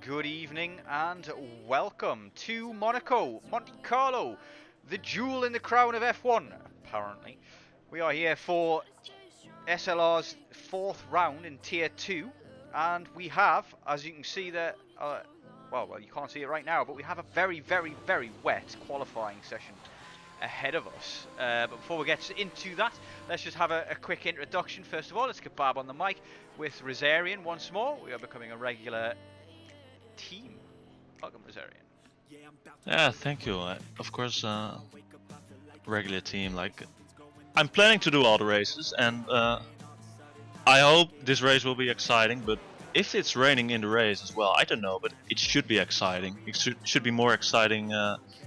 Good evening and welcome to Monaco, Monte Carlo, the jewel in the crown of F1, apparently. We are here for SLR's fourth round in Tier 2, and we have, as you can see there, well, you can't see it right now, but we have a very, very, very wet qualifying session ahead of us. But before we get into that, let's just have a quick introduction. First of all, let's get Bob on the mic with Rosarian once more. We are becoming a regular team. Welcome, Rosarian. Yeah, thank you. Of course, regular team. Like, I'm planning to do all the races, and I hope this race will be exciting. But if it's raining in the race as well, I don't know. But it should be exciting. It should be more exciting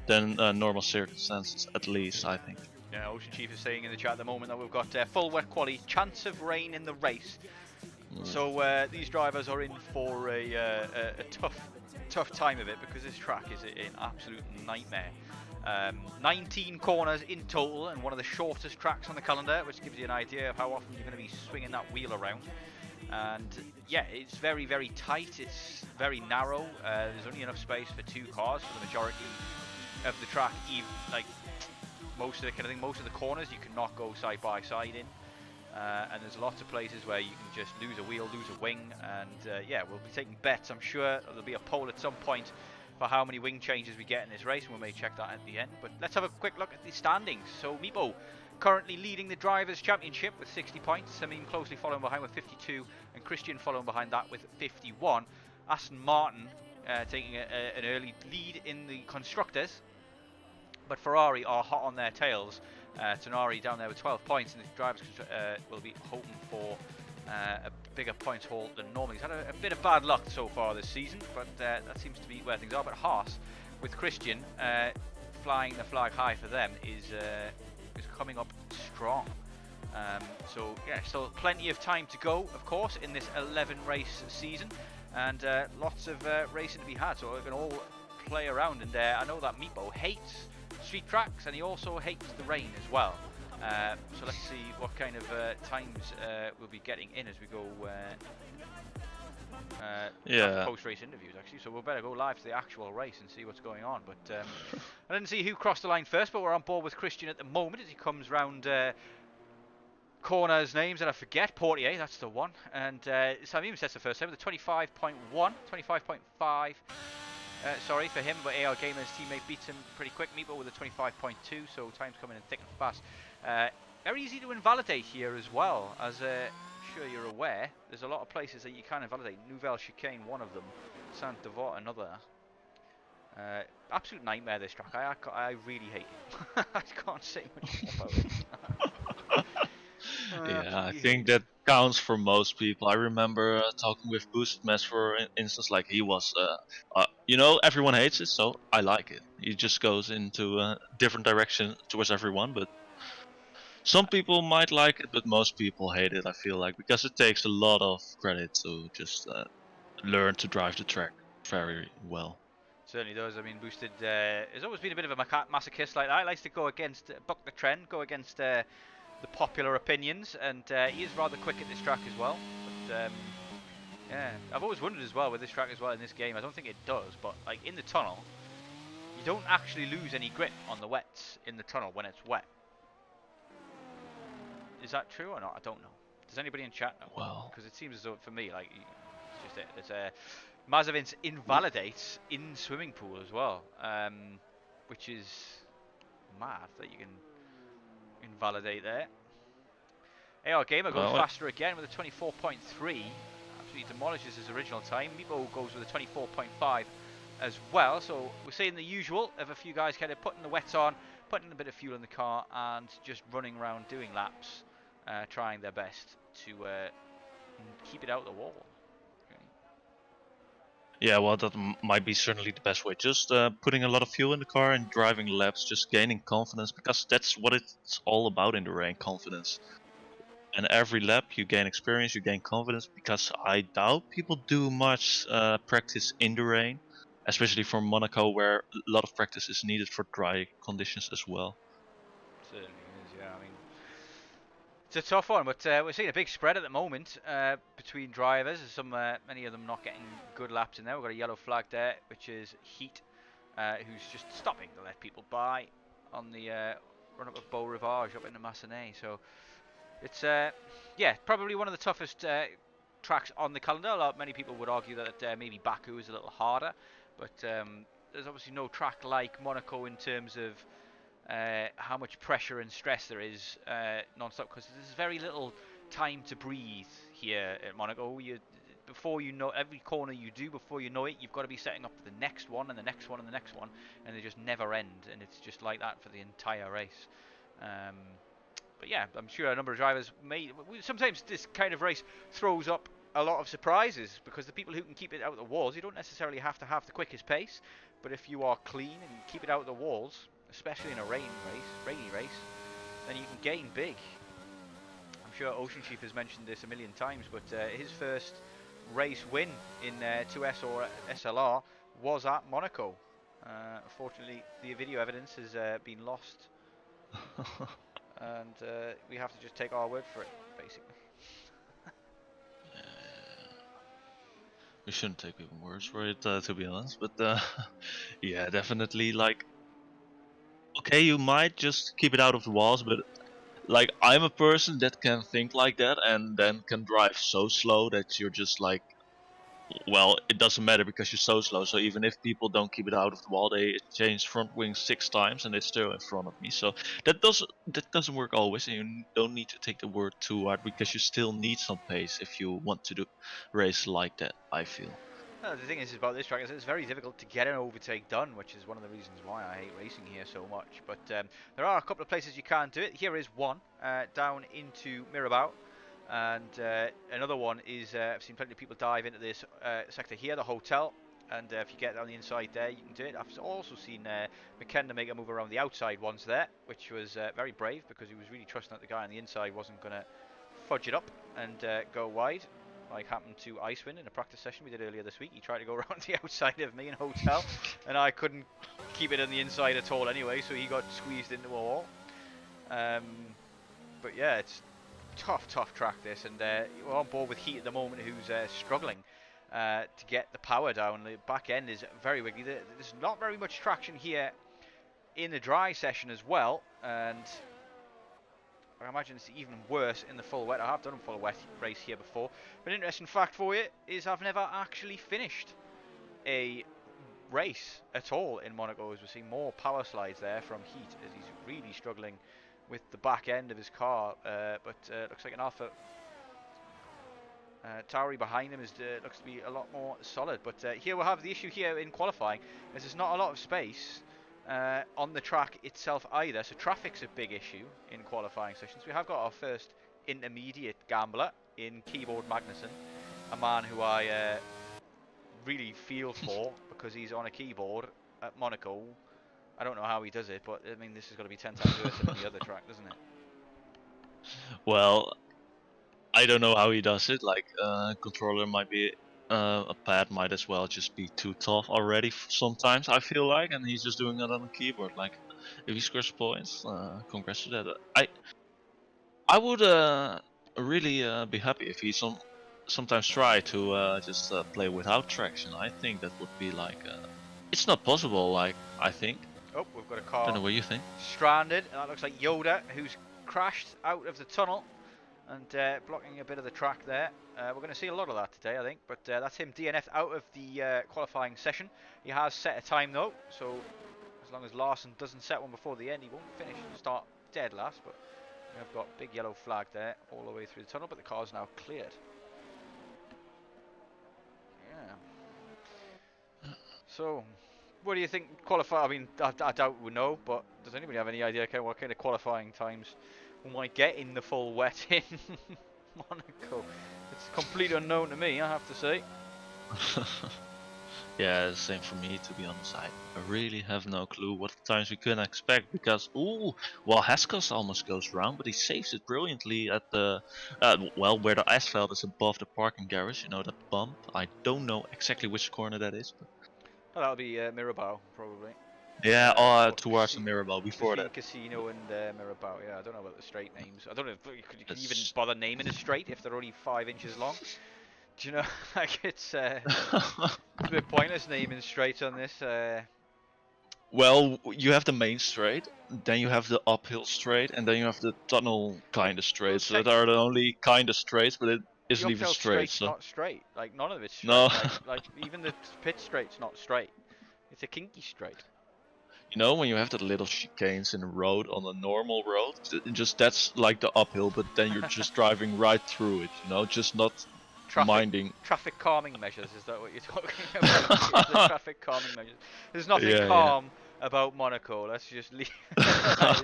than normal circumstances, at least, I think. Yeah, Ocean Chief is saying in the chat at the moment that we've got full wet quality, chance of rain in the race. So these drivers are in for a tough time of it, because this track is an absolute nightmare. 19 corners in total, and one of the shortest tracks on the calendar, which gives you an idea of how often you're going to be swinging that wheel around. And yeah, it's very, very tight. It's very narrow. There's only enough space for two cars for the majority of the track. Even like most of the corners you cannot go side by side in. And there's lots of places where you can just lose a wheel, lose a wing, and yeah, we'll be taking bets. I'm sure there'll be a poll at some point for how many wing changes we get in this race, and we may check that at the end. But let's have a quick look at the standings. So Meepo currently leading the Drivers' Championship with 60 points, Samim closely following behind with 52, and Christian following behind that with 51. Aston Martin taking an early lead in the Constructors, but Ferrari are hot on their tails. Tonari down there with 12 points, and the drivers will be hoping for a bigger points haul than normal. He's had a bit of bad luck so far this season, but that seems to be where things are. But Haas, with Christian flying the flag high for them, is coming up strong. So yeah, still plenty of time to go, of course, in this 11 race season, and lots of racing to be had. So we can all play around, and I know that Meepo hates street tracks, and he also hates the rain as well. So let's see what kind of times we'll be getting in as we go post-race interviews, actually. So we'll better go live to the actual race and see what's going on. But I didn't see who crossed the line first, but we're on board with Christian at the moment as he comes round corners names that I forget. Portier, that's the one. And Sam even says the first time with a 25.1, 25.5. Sorry for him, but AR Gamer's teammate beats him pretty quick. Meepo with a 25.2, so time's coming in thick and fast. Very easy to invalidate here as well, as sure you're aware. There's a lot of places that you can invalidate. Nouvelle Chicane, one of them. Saint-Devote, another. Absolute nightmare, this track. I really hate it. I can't say much more about it. Yeah, I think that counts for most people. I remember talking with Boosted Mess, for instance, like he was, you know, everyone hates it, so I like it. He just goes into a different direction towards everyone, but some people might like it, but most people hate it, I feel like, because it takes a lot of credit to just learn to drive the track very well. Certainly does. I mean, Boosted has always been a bit of a masochist like that. He likes to go against, buck the trend, go against the popular opinions, and he is rather quick at this track as well. But yeah, I've always wondered as well with this track as well in this game. I don't think it does, but like in the tunnel, you don't actually lose any grip on the wets in the tunnel when it's wet. Is that true or not? I don't know. Does anybody in chat know? Well, because it seems as though for me, like, it's just it. It's Mazavins invalidates in swimming pool as well, which is mad that you can invalidate there. AR Gamer goes faster again with a 24.3. Absolutely demolishes his original time. Meepo goes with a 24.5 as well. So we're seeing the usual of a few guys kind of putting the wets on, putting a bit of fuel in the car, and just running around doing laps, trying their best to keep it out the wall. Yeah, well, that might be certainly the best way. Just putting a lot of fuel in the car and driving laps, just gaining confidence, because that's what it's all about in the rain, confidence. And every lap you gain experience, you gain confidence, because I doubt people do much practice in the rain, especially for Monaco, where a lot of practice is needed for dry conditions as well. Certainly is, yeah. I mean, it's a tough one, but we're seeing a big spread at the moment between drivers. Some, many of them not getting good laps in there. We've got a yellow flag there, which is Heat, who's just stopping to let people by on the run up of Beau Rivage up into Massenet. So it's yeah, probably one of the toughest tracks on the calendar. Many people would argue that maybe Baku is a little harder, but there's obviously no track like Monaco in terms of how much pressure and stress there is non-stop, because there's very little time to breathe here at Monaco. Before you know, every corner you do, before you know it, you've got to be setting up for the next one and the next one and the next one, and they just never end, and it's just like that for the entire race. But yeah, I'm sure a number of drivers may. Sometimes this kind of race throws up a lot of surprises, because the people who can keep it out of the walls, you don't necessarily have to have the quickest pace, but if you are clean and keep it out of the walls, especially in a rainy race, then you can gain big. I'm sure Ocean Chief has mentioned this a million times, but his first race win in 2S or SLR was at Monaco. Unfortunately, the video evidence has been lost, and we have to just take our word for it, basically. We shouldn't take people's words for it, to be honest, but yeah, definitely, like, okay, you might just keep it out of the walls, but like, I'm a person that can think like that and then can drive so slow that you're just like, well, it doesn't matter because you're so slow. So even if people don't keep it out of the wall, they change front wings 6 times and they're still in front of me. So that doesn't work always, and you don't need to take the word too hard, because you still need some pace if you want to do race like that, I feel. No, the thing is about this track is it's very difficult to get an overtake done, which is one of the reasons why I hate racing here so much. But there are a couple of places you can do it. Here is one down into Mirabeau, and another one is I've seen plenty of people dive into this sector here, the hotel. And if you get down the inside there, you can do it. I've also seen McKenna make a move around the outside ones there, which was very brave, because he was really trusting that the guy on the inside wasn't going to fudge it up and go wide, like happened to Icewind in a practice session we did earlier this week. He tried to go around the outside of me in hotel, and I couldn't keep it on the inside at all anyway, so he got squeezed into a wall. But yeah, it's tough track this, and we're on board with Heat at the moment, who's struggling to get the power down. The back end is very wiggly. There's not very much traction here in the dry session as well, and I imagine it's even worse in the full wet. I have done a full wet race here before. But an interesting fact for you is I've never actually finished a race at all in Monaco, as we're seeing more power slides there from Heat, as he's really struggling with the back end of his car. But looks like an Alpha Tauri behind him looks to be a lot more solid. But here we'll have the issue here in qualifying, as there's not a lot of space on the track itself either, so traffic's a big issue in qualifying sessions. We have got our first intermediate gambler in Keyboard Magnussen, a man who I really feel for, because he's on a keyboard at Monaco. I don't know how he does it, but I mean, this has got to be 10 times worse than the other track, doesn't it? Well, I don't know how he does it. Like, controller might be a pad might as well just be too tough already sometimes, I feel like, and he's just doing it on the keyboard. Like, if he scores points, congrats to that. I would really be happy if he sometimes try to just play without traction. I think that would be like, it's not possible. Like, I think. Oh, we've got a Don't car know what you think. stranded, and that looks like Yoda, who's crashed out of the tunnel and blocking a bit of the track there. We're going to see a lot of that today, I think, but that's him DNF'd out of the qualifying session. He has set a time though, so as long as Larson doesn't set one before the end, he won't finish and start dead last. But we've got big yellow flag there all the way through the tunnel, but the car's now cleared. Yeah. So, what do you think qualify? I mean, I doubt we know, but does anybody have any idea what kind of qualifying times we might get in the full wet in Monaco? It's completely unknown to me, I have to say. Yeah, same for me, to be honest. I really have no clue what times we can expect, because ooh, well, Haskell's almost goes round, but he saves it brilliantly at the well, where the asphalt is above the parking garage. You know, that bump. I don't know exactly which corner that is, but Oh, that'll be Mirabao, probably. yeah, Or towards the Mirabel before between that. Casino and Mirabao. Yeah, I don't know about the straight names. I don't know if you could even It's bother naming a straight if they're only 5 inches long. Do you know? Like it's a bit pointless naming straights on this. well, you have the main straight, then you have the uphill straight, and then you have the tunnel kind of straight. So that are the only kind of straights, but it The isn't even uphill straight. straight's So not straight. Like none of it's straight. no. Like even the pit straight's not straight. It's a kinky straight. You know, when you have that little chicanes in the road on a normal road, just that's like the uphill, but then you're just driving right through it, you know, just not minding. Traffic calming measures, is that what you're talking about? The traffic calming measures. There's nothing Yeah, calm about Monaco. Let's just leave. yeah.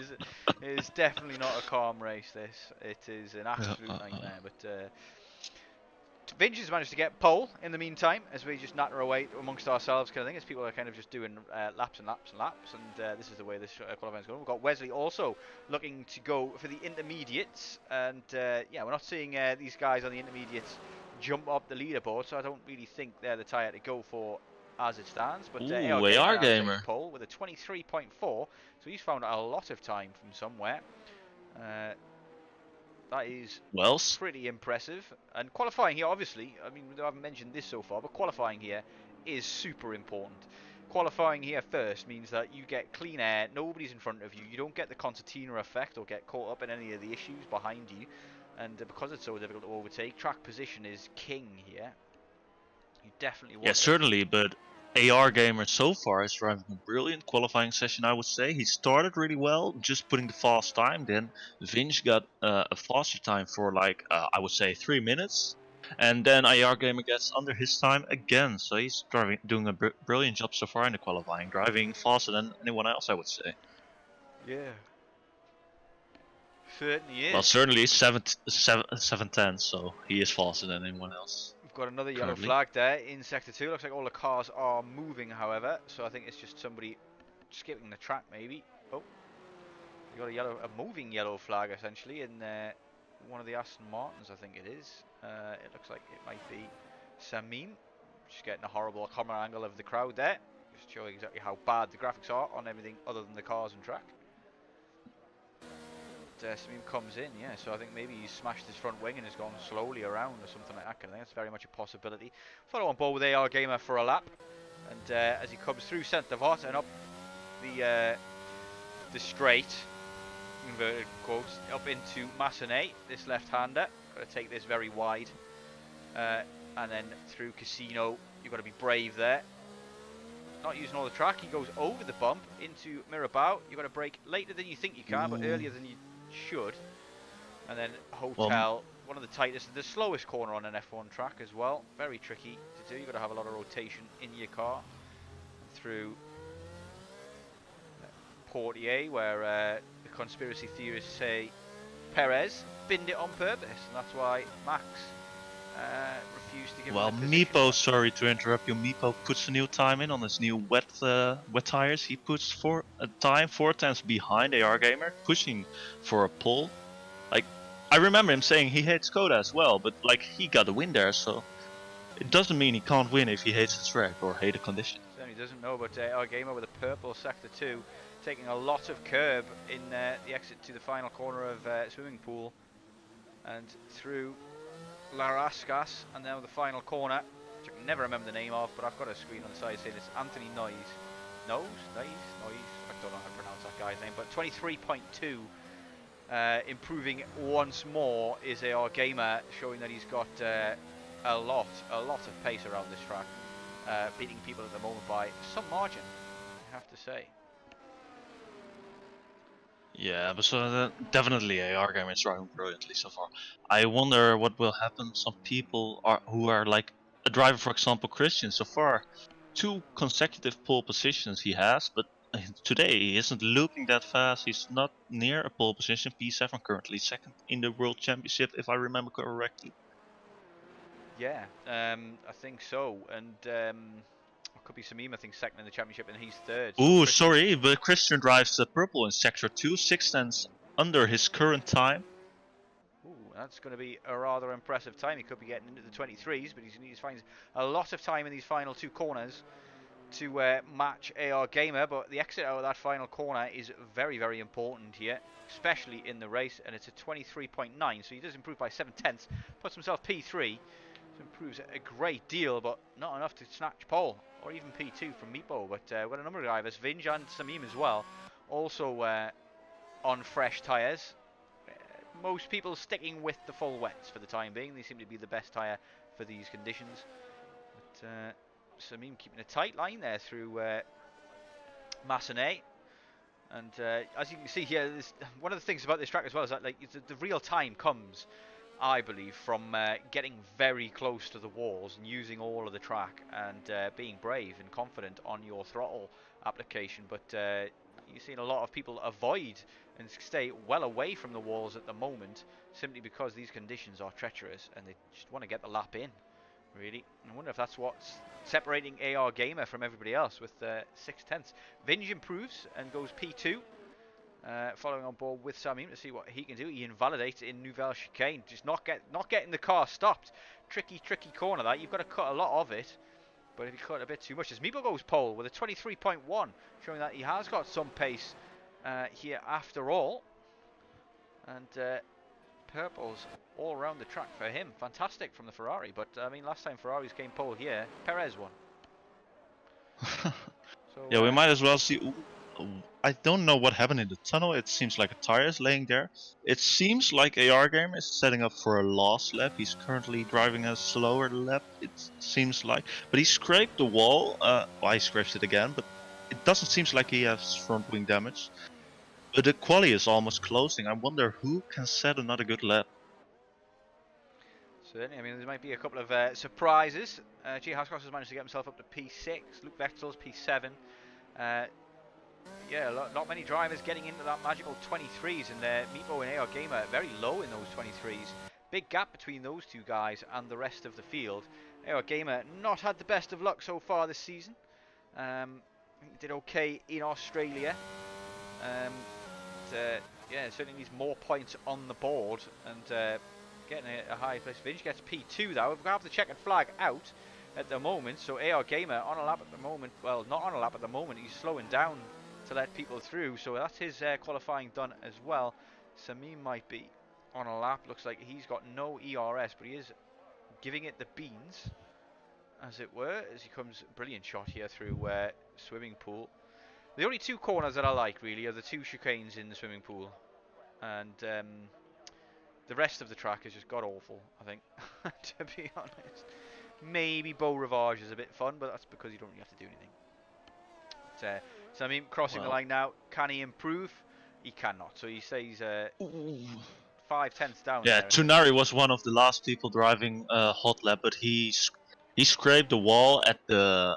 It is definitely not a calm race. This it is an absolute nightmare. But Vinge has managed to get pole in the meantime, as we just natter away amongst ourselves, kind of thing, as people are kind of just doing laps and laps and laps, and this is the way this qualifying is going. We've got Wesley also looking to go for the intermediates, and yeah, we're not seeing these guys on the intermediates jump up the leaderboard, so I don't really think they're the tyre to go for as it stands. But AR Ooh, Gamer AR now takes gamer. pole with a 23.4, so he's found a lot of time from somewhere. That is Well, pretty impressive. And qualifying here, obviously, I mean, I haven't mentioned this so far, but qualifying here is super important. Qualifying here first means that you get clean air, nobody's in front of you, you don't get the concertina effect or get caught up in any of the issues behind you. And because it's so difficult to overtake, track position is king here. You definitely want yeah, it. certainly, but AR gamer so far is driving a brilliant qualifying session, I would say. He started really well, just putting the fast time. Then Vinge got a faster time for like, I would say 3 minutes. And then AR gamer gets under his time again. So he's doing a brilliant job so far in the qualifying, driving faster than anyone else, I would say. Yeah. Certainly Well, is. certainly 710, so he is faster than anyone else. We've got another yellow Currently. flag there in Sector 2. Looks like all the cars are moving, however. So I think it's just somebody skipping the track, maybe. Oh, you got a moving yellow flag, essentially, in one of the Aston Martins, I think it is. It looks like it might be Samim. Just getting a horrible camera angle of the crowd there. Just showing exactly how bad the graphics are on everything other than the cars and track. Samim comes in, yeah, so I think maybe he's smashed his front wing and has gone slowly around or something like that. I think that's very much a possibility. Follow on board with AR Gamer for a lap, and as he comes through centre Vot and up the straight, inverted quotes, up into Massenet, this left-hander. Got to take this very wide, and then through Casino. You've got to be brave there. Not using all the track, he goes over the bump into Mirabao. You've got to brake later than you think you can, but earlier than you should. And then Hotel, one of the tightest, the slowest corner on an F1 track as well. Very tricky to do. You've got to have a lot of rotation in your car. Through Portier, where the conspiracy theorists say Perez binned it on purpose, and that's why Max refused to give him the position. Meepo, sorry to interrupt you. Meepo puts a new time in on his new wet tires. He puts for a time 4 times behind AR Gamer, pushing for a pole. Like, I remember him saying he hates Skoda as well, but like he got a win there, so it doesn't mean he can't win if he hates the track or hate the conditions. Certainly doesn't know, but AR Gamer with a purple Sector 2, taking a lot of curb in the exit to the final corner of swimming pool, and through Larascas, and now the final corner, which I can never remember the name of, but I've got a screen on the side saying it's Anthony Noyes. Nose? Nice? I don't know how to pronounce that guy's name, but 23.2. Improving once more is AR Gamer, showing that he's got a lot of pace around this track, beating people at the moment by some margin, I have to say. Yeah, but so definitely AR Gamer is driving brilliantly so far. I wonder what will happen. Some people who are like a driver, for example, Christian. So far, 2 consecutive pole positions he has, but today he isn't looking that fast. He's not near a pole position. P7 currently second in the World Championship, if I remember correctly. Yeah, I think so, and it could be Samim, I think, second in the championship, and he's third. So Ooh, sorry, but Christian drives the purple in Sector 2, 6 tenths under his current time. Ooh, that's going to be a rather impressive time. He could be getting into the 23s, but he needs to find a lot of time in these final 2 corners to match AR Gamer, but the exit out of that final corner is very, very important here, especially in the race, and it's a 23.9, so he does improve by 7 tenths, puts himself P3, so improves a great deal, but not enough to snatch pole, or even P2 from Meatball, but we've got a number of drivers, Vinj and Samim as well, also on fresh tyres. Most people sticking with the full wets for the time being. They seem to be the best tyre for these conditions, but Samim keeping a tight line there through Massenet. And as you can see here, one of the things about this track as well is that like the real time comes, I believe, from getting very close to the walls and using all of the track and being brave and confident on your throttle application. But you've seen a lot of people avoid and stay well away from the walls at the moment simply because these conditions are treacherous and they just want to get the lap in, really. I wonder if that's what's separating AR Gamer from everybody else with 6 tenths. Vinj improves and goes P2, following on board with Samim to see what he can do. He invalidates in Nouvelle Chicane, just not getting the car stopped. Tricky corner that. You've got to cut a lot of it, but if you cut a bit too much, as Meeple goes pole with a 23.1, showing that he has got some pace here after all. And purples all around the track for him. Fantastic from the Ferrari, but I mean, last time Ferraris came pole here, Perez won. So, yeah, we might as well see. Ooh, I don't know what happened in the tunnel. It seems like a tire is laying there. It seems like AR Game is setting up for a last lap. He's currently driving a slower lap, it seems like. But he scraped the wall. Well, he scraped it again, but it doesn't seem like he has front wing damage. But the quali is almost closing. I wonder who can set another good lap. Certainly, I mean, there might be a couple of surprises. G. Hascox has managed to get himself up to P6. Luke Vexel's P7. Yeah, not many drivers getting into that magical 23s, and Meepo and AR Gamer very low in those 23s. Big gap between those two guys and the rest of the field. AR Gamer not had the best of luck so far this season. He did okay in Australia. Yeah, certainly needs more points on the board and getting a high place. Vinj gets P2 though. We've got the checkered flag out at the moment, so AR Gamer on a lap at the moment. Well, not on a lap at the moment. He's slowing down to let people through, so that's his qualifying done as well. Samim might be on a lap. Looks like he's got no ERS, but he is giving it the beans, as it were, as he comes. Brilliant shot here through swimming pool. The only 2 corners that I like really are the 2 chicanes in the swimming pool, and the rest of the track is just god awful, I think, to be honest. Maybe Beau Rivage is a bit fun, but that's because you don't really have to do anything. But, so I mean, crossing the line now, can he improve? He cannot, so he stays 5 tenths down. Yeah, there. Tunari was one of the last people driving hot lap, but he scraped the wall at the.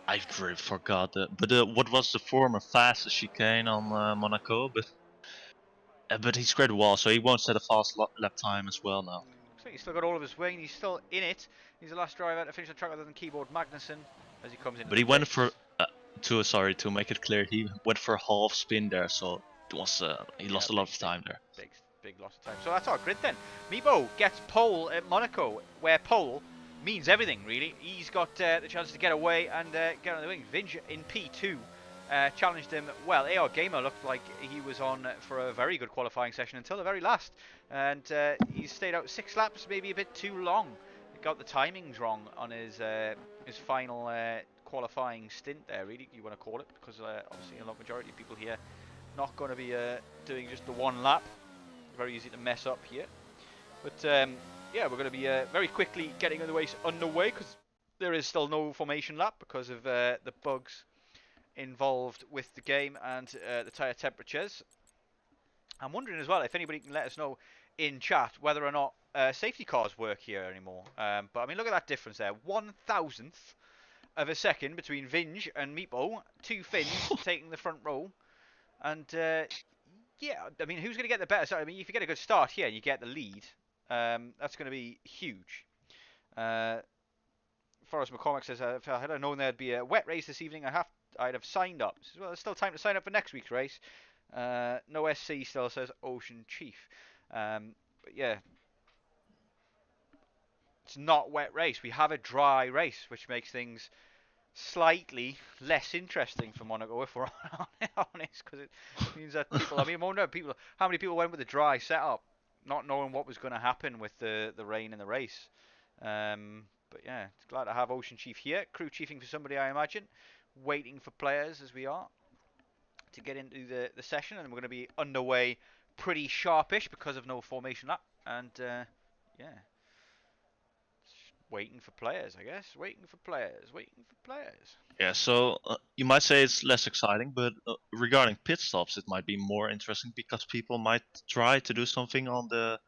I really forgot but what was the former fastest chicane on Monaco, but he scraped the wall, so he won't set a fast lap time as well now. Looks like he's still got all of his wing. He's still in it. He's the last driver to finish the track other than Keyboard Magnussen as he comes in. But he went for to make it clear, he went for a half spin there, so it was he lost a lot of time there. Big loss of time. So that's our grid then. Meebo gets pole at Monaco, where pole means everything really. He's got the chance to get away and get on the wing. Vinj in P2 challenged him well. AR Gamer looked like he was on for a very good qualifying session until the very last, and he stayed out 6 laps, maybe a bit too long. He got the timings wrong on his final qualifying stint there, really, you want to call it, because obviously a lot majority of people here not going to be doing just the one lap. Very easy to mess up here. But yeah, we're going to be very quickly getting the race underway, because there is still no formation lap because of the bugs involved with the game and the tyre temperatures. I'm wondering as well if anybody can let us know in chat whether or not safety cars work here anymore. But I mean, look at that difference there. 1,000th of a second between Vinge and Meepo. 2 Finns taking the front row. And yeah, I mean, who's going to get the better start? I mean, if you get a good start here and you get the lead, that's going to be huge. Forrest McCormack says, if I had known there'd be a wet race this evening, I'd have signed up. Says, well, there's still time to sign up for next week's race. No SC still, says Ocean Chief. But yeah, it's not wet race. We have a dry race, which makes things slightly less interesting for Monaco, if we're honest, because it means that people, I mean, how many people went with a dry setup, not knowing what was going to happen with the rain in the race. But yeah, it's glad to have Ocean Chief here, crew chiefing for somebody, I imagine, waiting for players as we are to get into the session, and we're going to be underway pretty sharpish because of no formation lap, and yeah, waiting for players, I guess. Waiting for players. Yeah, so you might say it's less exciting, but regarding pit stops, it might be more interesting because people might try to do something on the.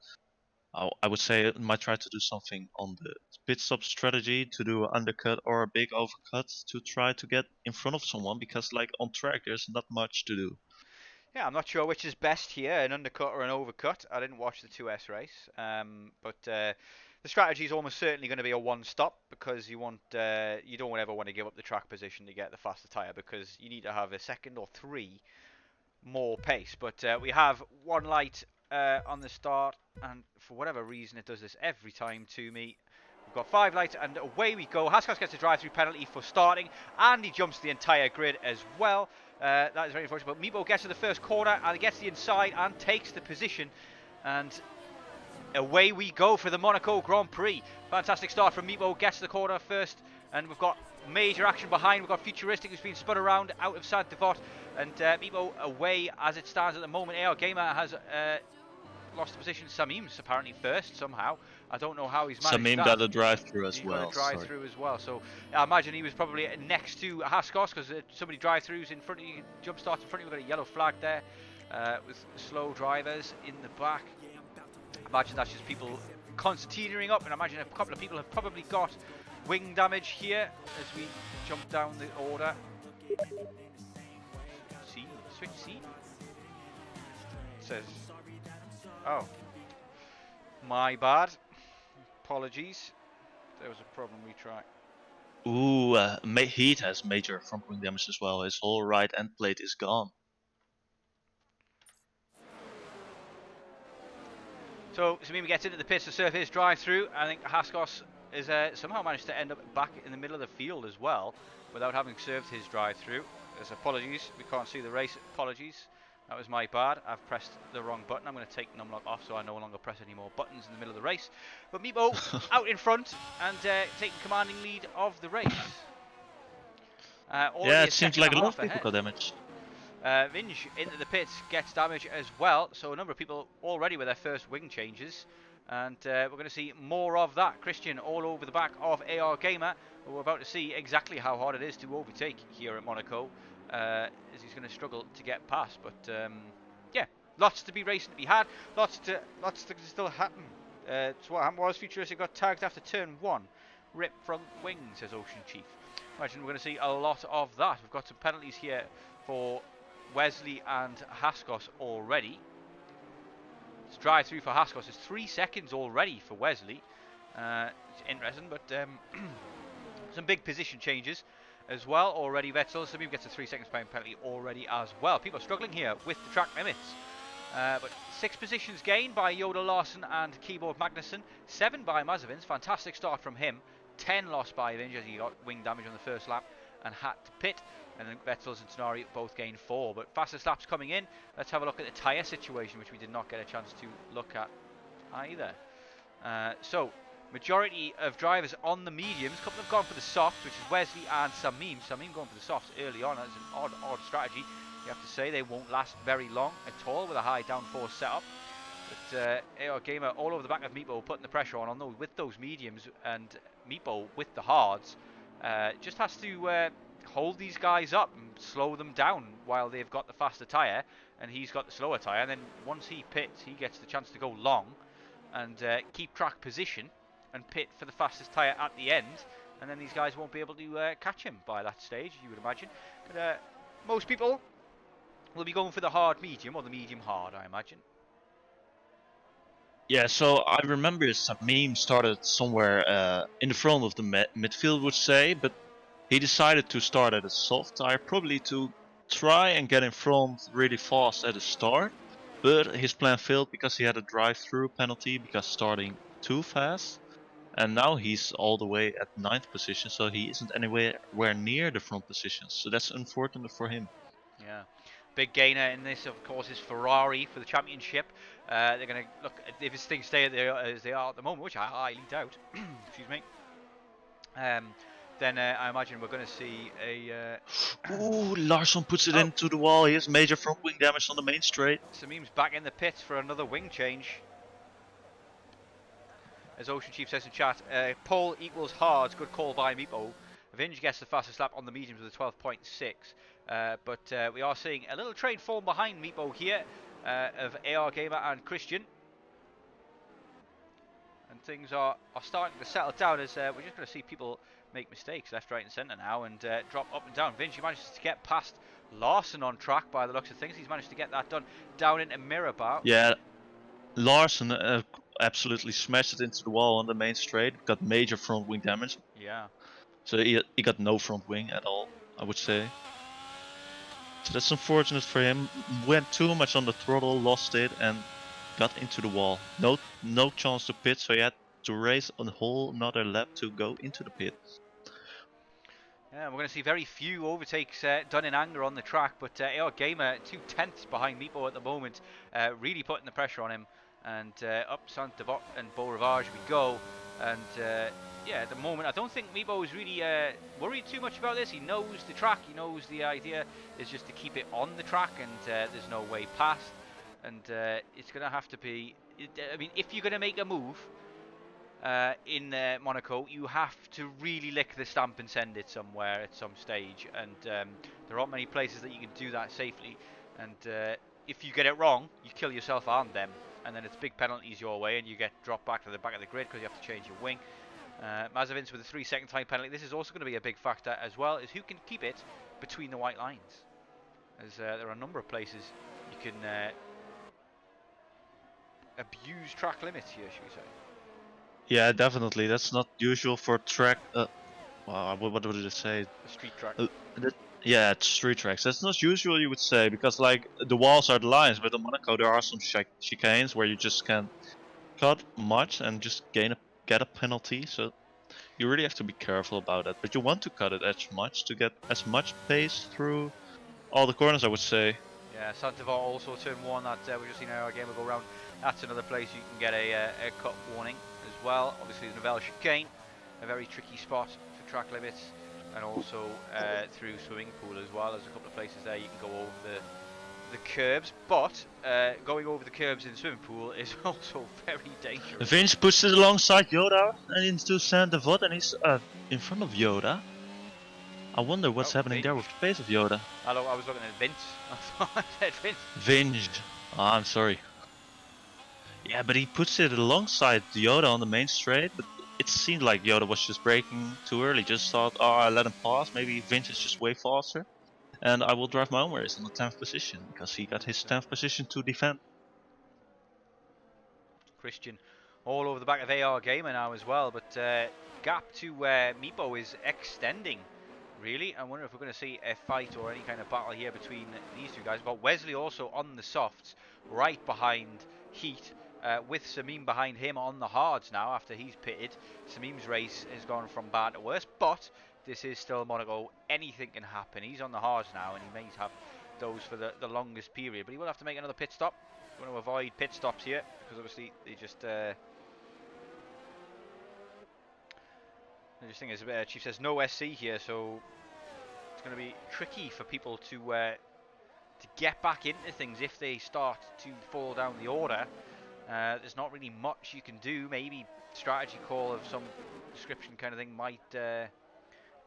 I would say it might try to do something on the pit stop strategy to do an undercut or a big overcut to try to get in front of someone, because like on track there's not much to do. Yeah, I'm not sure which is best here, an undercut or an overcut. I didn't watch the 2S race, but the strategy is almost certainly going to be a one-stop, because you don't ever want to give up the track position to get the faster tyre, because you need to have a second or 3 more pace. But we have 1 light on the start, and for whatever reason it does this every time to me. We've got 5 lights, and away we go. Haskos gets a drive-through penalty for starting, and he jumps the entire grid as well. That is very unfortunate, but Meepo gets to the first corner, and he gets the inside and takes the position, and away we go for the Monaco Grand Prix. Fantastic start from Meepo, gets to the corner first, and we've got major action behind. We've got Futuristic, who's been spun around out of Saint-Devot, and Meepo away as it stands at the moment. AR Gamer has lost the position. Samim's apparently first somehow. I don't know how he's managed Samim that. got a drive-through as well. He got a drive-through as well. So I imagine he was probably next to Haskos, because somebody drive-throughs in front of you, jump starts in front of you. We've got a yellow flag there with slow drivers in the back. I imagine that's just people concertinaing up, and I imagine a couple of people have probably got wing damage here as we jump down the order. Switch seat. It says, oh, my bad. Apologies. There was a problem. Retry. Ooh, Heat has major front wing damage as well. His whole right end plate is gone. So Samim gets into the pits to serve his drive-through. I think Haskos is somehow managed to end up back in the middle of the field as well, without having served his drive-through. There's apologies. We can't see the race. Apologies. That was my bad. I've pressed the wrong button. I'm going to take numlock off so I no longer press any more buttons in the middle of the race. But Meepo out in front and taking commanding lead of the race. Yeah, it seems like a lot of people got damage. Vinge into the pits gets damage as well. So a number of people already with their first wing changes. And we're going to see more of that. Christian all over the back of AR Gamer. We're about to see exactly how hard it is to overtake here at Monaco. As he's going to struggle to get past, but yeah, lots to be racing to be had, lots to still happen. So what happened was Futuristic got tagged after turn 1, rip front wing, says Ocean Chief. Imagine we're going to see a lot of that. We've got some penalties here for Wesley and Haskos already. It's drive through for Haskos. It's 3 seconds already for Wesley. It's interesting, but some big position changes as well already. Vettel, Samim gets a 3 seconds penalty already as well. People are struggling here with the track limits. But 6 positions gained by Yoda Larson and Keyboard Magnussen. 7 by Mazepin. Fantastic start from him. 10 lost by Vinge as he got wing damage on the first lap and had to pit. And then Vettels and Tenari both gained 4. But fastest laps coming in. Let's have a look at the tyre situation, which we did not get a chance to look at either. So Majority of drivers on the mediums. A couple have gone for the softs, which is Wesley and Samim. Samim going for the softs early on. That's an odd strategy. You have to say they won't last very long at all with a high downforce setup. But AR Gamer all over the back of Meepo, putting the pressure on those with those mediums, and Meepo with the hards just has to hold these guys up and slow them down while they've got the faster tyre and he's got the slower tyre. And then once he pits, he gets the chance to go long and keep track position and pit for the fastest tyre at the end. And then these guys won't be able to catch him by that stage, you would imagine. But most people will be going for the hard medium or the medium hard, I imagine. Yeah, so I remember Samim started somewhere in the front of the midfield, would say, but he decided to start at a soft tire, probably to try and get in front really fast at the start. But his plan failed because he had a drive-through penalty because starting too fast. And now he's all the way at 9th position, so he isn't anywhere near the front positions. So that's unfortunate for him. Yeah. Big gainer in this, of course, is Ferrari for the championship. They're going to look if things stay as they are at the moment, which I highly doubt. Excuse me. Then I imagine we're going to see a. Ooh, Larsson puts it into the wall. He has major front wing damage on the main straight. Samim's back in the pits for another wing change. As Ocean Chief says in chat, pole equals hards. Good call by Meepo. Vinge gets the fastest lap on the mediums with a 12.6. But we are seeing a little trade form behind Meepo here of AR Gamer and Christian. And things are starting to settle down as we're just going to see people make mistakes left, right and centre now and drop up and down. Vinci manages to get past Larsson on track by the looks of things. He's managed to get that done down into Mirabar. Yeah, Larsson absolutely smashed it into the wall on the main straight. Got major front wing damage. Yeah. So he got no front wing at all, I would say. So that's unfortunate for him. Went too much on the throttle, lost it and got into the wall. No chance to pit, so he had to race a whole another lap to go into the pit. Yeah, we're going to see very few overtakes done in anger on the track, but AR Gamer 2/10 behind Meepo at the moment, really putting the pressure on him. And up Saint-Devot and Beau Rivage we go. And yeah, at the moment I don't think Meepo is really worried too much about this. He knows the track, he knows the idea is just to keep it on the track, and there's no way past. And it's going to have to be, I mean, if you're going to make a move in Monaco, you have to really lick the stamp and send it somewhere at some stage. And there aren't many places that you can do that safely. And if you get it wrong, you kill yourself and them. And then it's big penalties your way, and you get dropped back to the back of the grid because you have to change your wing. Mazavins with a 3-second time penalty. This is also going to be a big factor as well, is who can keep it between the white lines. As there are a number of places you can abuse track limits here, should we say? Yeah, definitely. That's not usual for track. What would it say? A street track. Yeah, it's street tracks. That's not usual, you would say, because like the walls are the lines, but in Monaco there are some chicanes where you just can't cut much and just get a penalty. So you really have to be careful about that. But you want to cut it as much to get as much pace through all the corners, I would say. Yeah, Saint-Devot also turn 1 that we just seen our game will go round. That's another place you can get a cut warning as well. Obviously the Novelle chicane, a very tricky spot for track limits. And also through swimming pool as well. There's a couple of places there you can go over the curbs, but going over the curbs in the swimming pool is also very dangerous. Vince pushed it alongside Yoda and into Saint-Devot, and he's in front of Yoda. I wonder what's happening there with the pace of Yoda. Hello, I was looking at Vince. I thought I said Vince. Vince. Oh, I'm sorry. Yeah, but he puts it alongside Yoda on the main straight, but it seemed like Yoda was just braking too early. Just thought, oh, I let him pass. Maybe Vince is just way faster. And I will drive my own race on the 10th position, because he got his 10th position to defend. Christian all over the back of AR Gamer now as well. But gap to Meepo is extending, really. I wonder if we're going to see a fight or any kind of battle here between these two guys. But Wesley also on the softs, right behind Heat. With Samim behind him on the hards now after he's pitted. Samim's race has gone from bad to worse, but this is still Monaco. Anything can happen. He's on the hards now, and he may have those for the longest period, but he will have to make another pit stop. We want to avoid pit stops here because obviously they just The thing is, Chief says no SC here, so it's going to be tricky for people to get back into things if they start to fall down the order. There's not really much you can do. Maybe strategy call of some description kind of thing might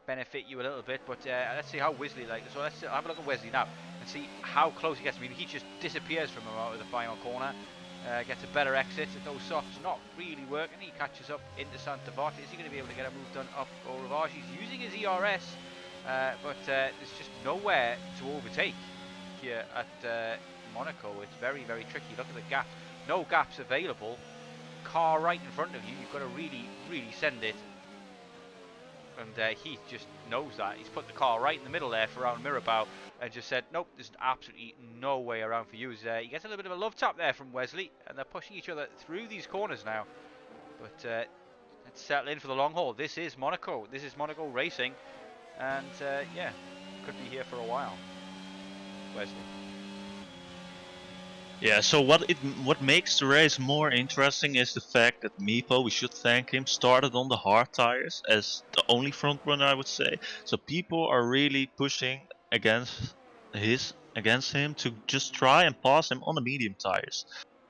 benefit you a little bit, but let's see how Wesley so let's have a look at Wesley now and see how close he gets. I mean, he just disappears from him out of the final corner, gets a better exit. Those softs not really working. He catches up into Santavot. Is he going to be able to get a move done up Beau Rivage? He's using his ERS, but there's just nowhere to overtake here at Monaco. It's very, very tricky. Look at the gap. No gaps available. Car right in front of you. You've got to really, really send it. And he just knows that. He's put the car right in the middle there for around Mirabeau and just said, nope, there's absolutely no way around for you. He gets a little bit of a love tap there from Wesley, and they're pushing each other through these corners now. But let's settle in for the long haul. This is Monaco. This is Monaco Racing. And yeah, could be here for a while. Wesley. Yeah, so what makes the race more interesting is the fact that Meepo, we should thank him, started on the hard tires as the only front runner, I would say. So people are really pushing against him to just try and pass him on the medium tires.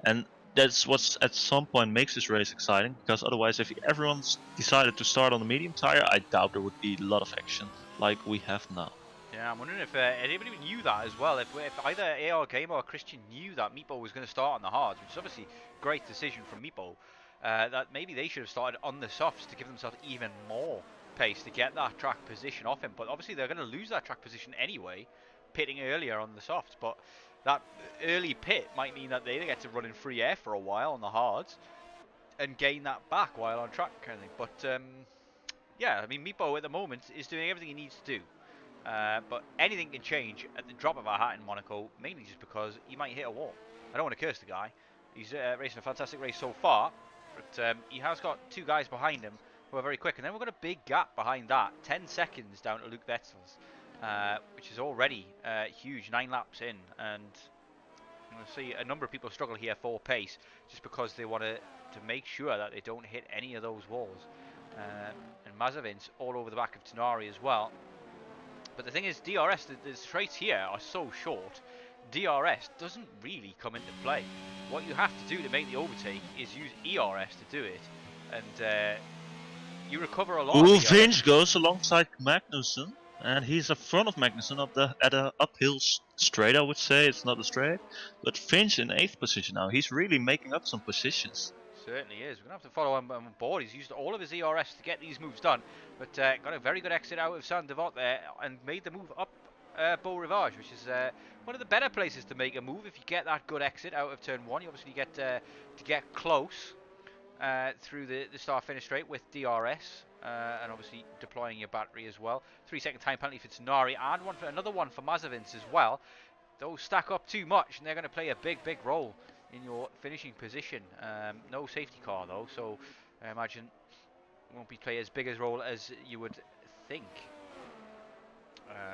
And that's what's at some point makes this race exciting, because otherwise if everyone's decided to start on the medium tire, I doubt there would be a lot of action like we have now. Yeah, I'm wondering if anybody knew that as well. If either AR Gamer or Christian knew that Meepo was going to start on the hards, which is obviously a great decision from Meepo, that maybe they should have started on the softs to give themselves even more pace to get that track position off him. But obviously they're going to lose that track position anyway, pitting earlier on the softs. But that early pit might mean that they get to run in free air for a while on the hards and gain that back while on track kind of thing. But yeah, I mean, Meepo at the moment is doing everything he needs to do. But anything can change at the drop of a hat in Monaco, mainly just because he might hit a wall. I don't want to curse the guy. He's racing a fantastic race so far, but he has got two guys behind him who are very quick. And then we've got a big gap behind that, 10 seconds down to Luke Wetzels, which is already huge, 9 laps in. And we'll see a number of people struggle here for pace just because they want to make sure that they don't hit any of those walls. And Mazavin's all over the back of Tenari as well. But the thing is, DRS, the straights here are so short, DRS doesn't really come into play. What you have to do to make the overtake is use ERS to do it, and you recover a lot. Ooh, Finch goes alongside Magnussen, and he's in front of Magnussen at a uphill straight, I would say. It's not a straight, but Finch in 8th position now. He's really making up some positions. Certainly is. We're going to have to follow him on board. He's used all of his ERS to get these moves done, but got a very good exit out of Saint-Devote there and made the move up Beau Rivage, which is one of the better places to make a move. If you get that good exit out of turn 1, you obviously get to get close through the start-finish straight with DRS, and obviously deploying your battery as well. 3-second time penalty for Tenari, and another one for Mazavins as well. Those stack up too much, and they're going to play a big role in your finishing position. No safety car though, so I imagine it won't be play as big a role as you would think.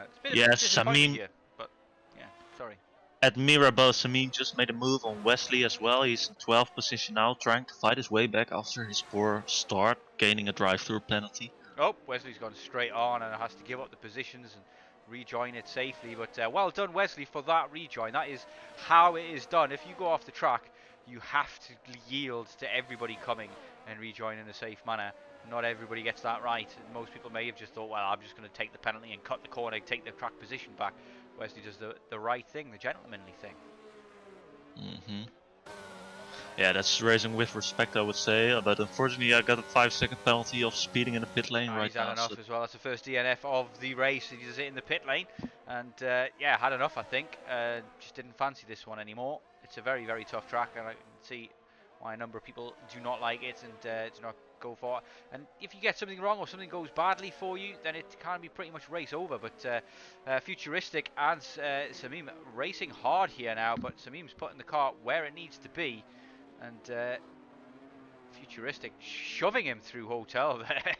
It's been yes, I mean, here, but yeah, sorry. At Mirabeau, Samin just made a move on Wesley as well. He's in 12th position now, trying to fight his way back after his poor start, gaining a drive-through penalty. Oh, Wesley's gone straight on and has to give up the positions and rejoin it safely, but well done Wesley for that rejoin. That is how it is done. If you go off the track, you have to yield to everybody coming and rejoin in a safe manner. Not everybody gets that right. Most people may have just thought, well, I'm just going to take the penalty and cut the corner, take the track position back. Wesley does the right thing, the gentlemanly thing. Yeah, that's racing with respect, I would say, but unfortunately I got a 5-second penalty of speeding in the pit lane right now. He's had enough as well. That's the first DNF of the race. He does it in the pit lane, and yeah, had enough, I think. Just didn't fancy this one anymore. It's a very tough track, and I can see why a number of people do not like it and do not go for it. And if you get something wrong or something goes badly for you, then it can be pretty much race over. But Futuristic and Samim racing hard here now, but Samim's putting the car where it needs to be. And Futuristic shoving him through Hotel there,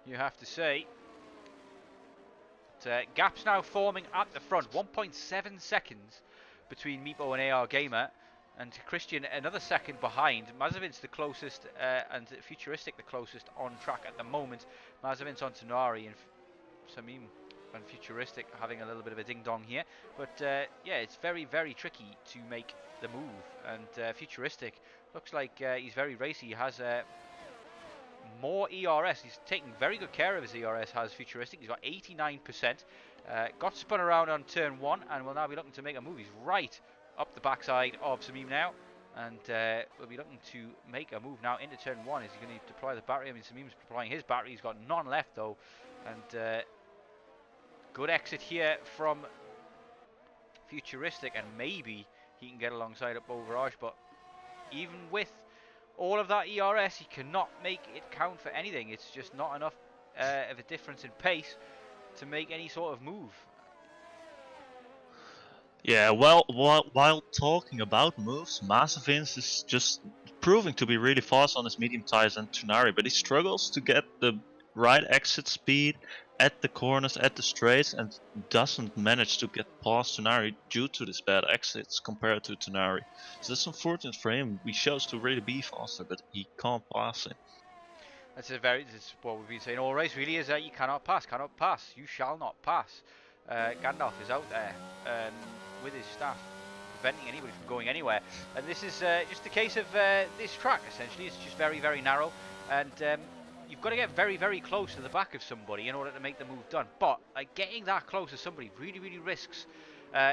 you have to say. But, gaps now forming at the front, 1.7 seconds between Meepo and AR Gamer. and Christian another second behind. Mazevin's the closest, and Futuristic the closest on track at the moment. Mazevin's on Tonari, and Samim and Futuristic having a little bit of a ding-dong here. But yeah, it's very, very tricky to make the move. And Futuristic looks like he's very racy. He has more ERS. He's taking very good care of his ERS, has Futuristic. He's got 89%. Got spun around on turn 1 and will now be looking to make a move. He's right up the backside of Samim now. And we'll be looking to make a move now into turn 1. Is he going to deploy the battery? I mean, Samim's deploying his battery. He's got none left though. And good exit here from Futuristic, and maybe he can get alongside up Overage, but even with all of that ERS, he cannot make it count for anything. It's just not enough of a difference in pace to make any sort of move. Yeah, well, while talking about moves, Mazepin is just proving to be really fast on his medium tires and Tonari, but he struggles to get the right exit speed at the corners, at the straights, and doesn't manage to get past Tonari due to his bad exits compared to Tonari. So that's unfortunate for him. He shows to really be faster, but he can't pass him. That's what we've been saying all race, really, is that you cannot pass, you shall not pass. Gandalf is out there with his staff, preventing anybody from going anywhere. And this is just the case of this track, essentially. It's just very, very narrow, and you've got to get very, very close to the back of somebody in order to make the move done. But getting that close to somebody really, really risks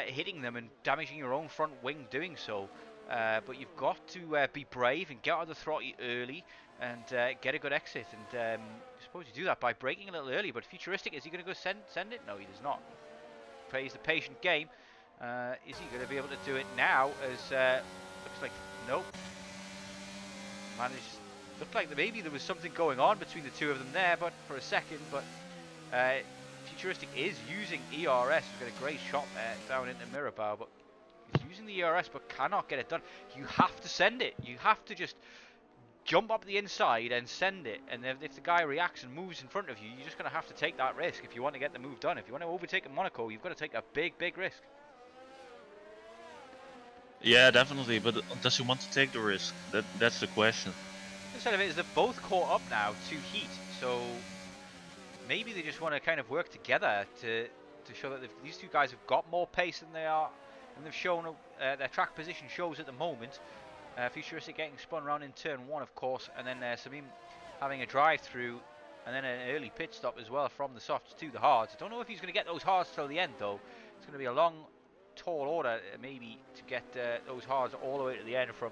hitting them and damaging your own front wing doing so. But you've got to be brave and get out of the throttle early and get a good exit. And I suppose you do that by braking a little early. But Futuristic, is he going to go send it? No, he does not. Plays the patient game. Is he going to be able to do it now? As looks like nope. Managed. Looked like maybe there was something going on between the two of them there, but for a second. But Futuristic is using ERS. He's got a great shot there down into Mirabao, but he's using the ERS but cannot get it done. You have to send it. You have to just jump up the inside and send it. And if the guy reacts and moves in front of you, you're just going to have to take that risk if you want to get the move done. If you want to overtake in Monaco, you've got to take a big, big risk. Yeah, definitely. But does he want to take the risk? That's the question. Instead of it is they're both caught up now to Heat, so maybe they just want to kind of work together to show that these two guys have got more pace than they are, and they've shown their track position shows at the moment. Futuristic getting spun around in turn 1, of course, and then Samim having a drive through, and then an early pit stop as well from the softs to the hards. I don't know if he's going to get those hards till the end though. It's going to be a long, tall order maybe to get those hards all the way to the end from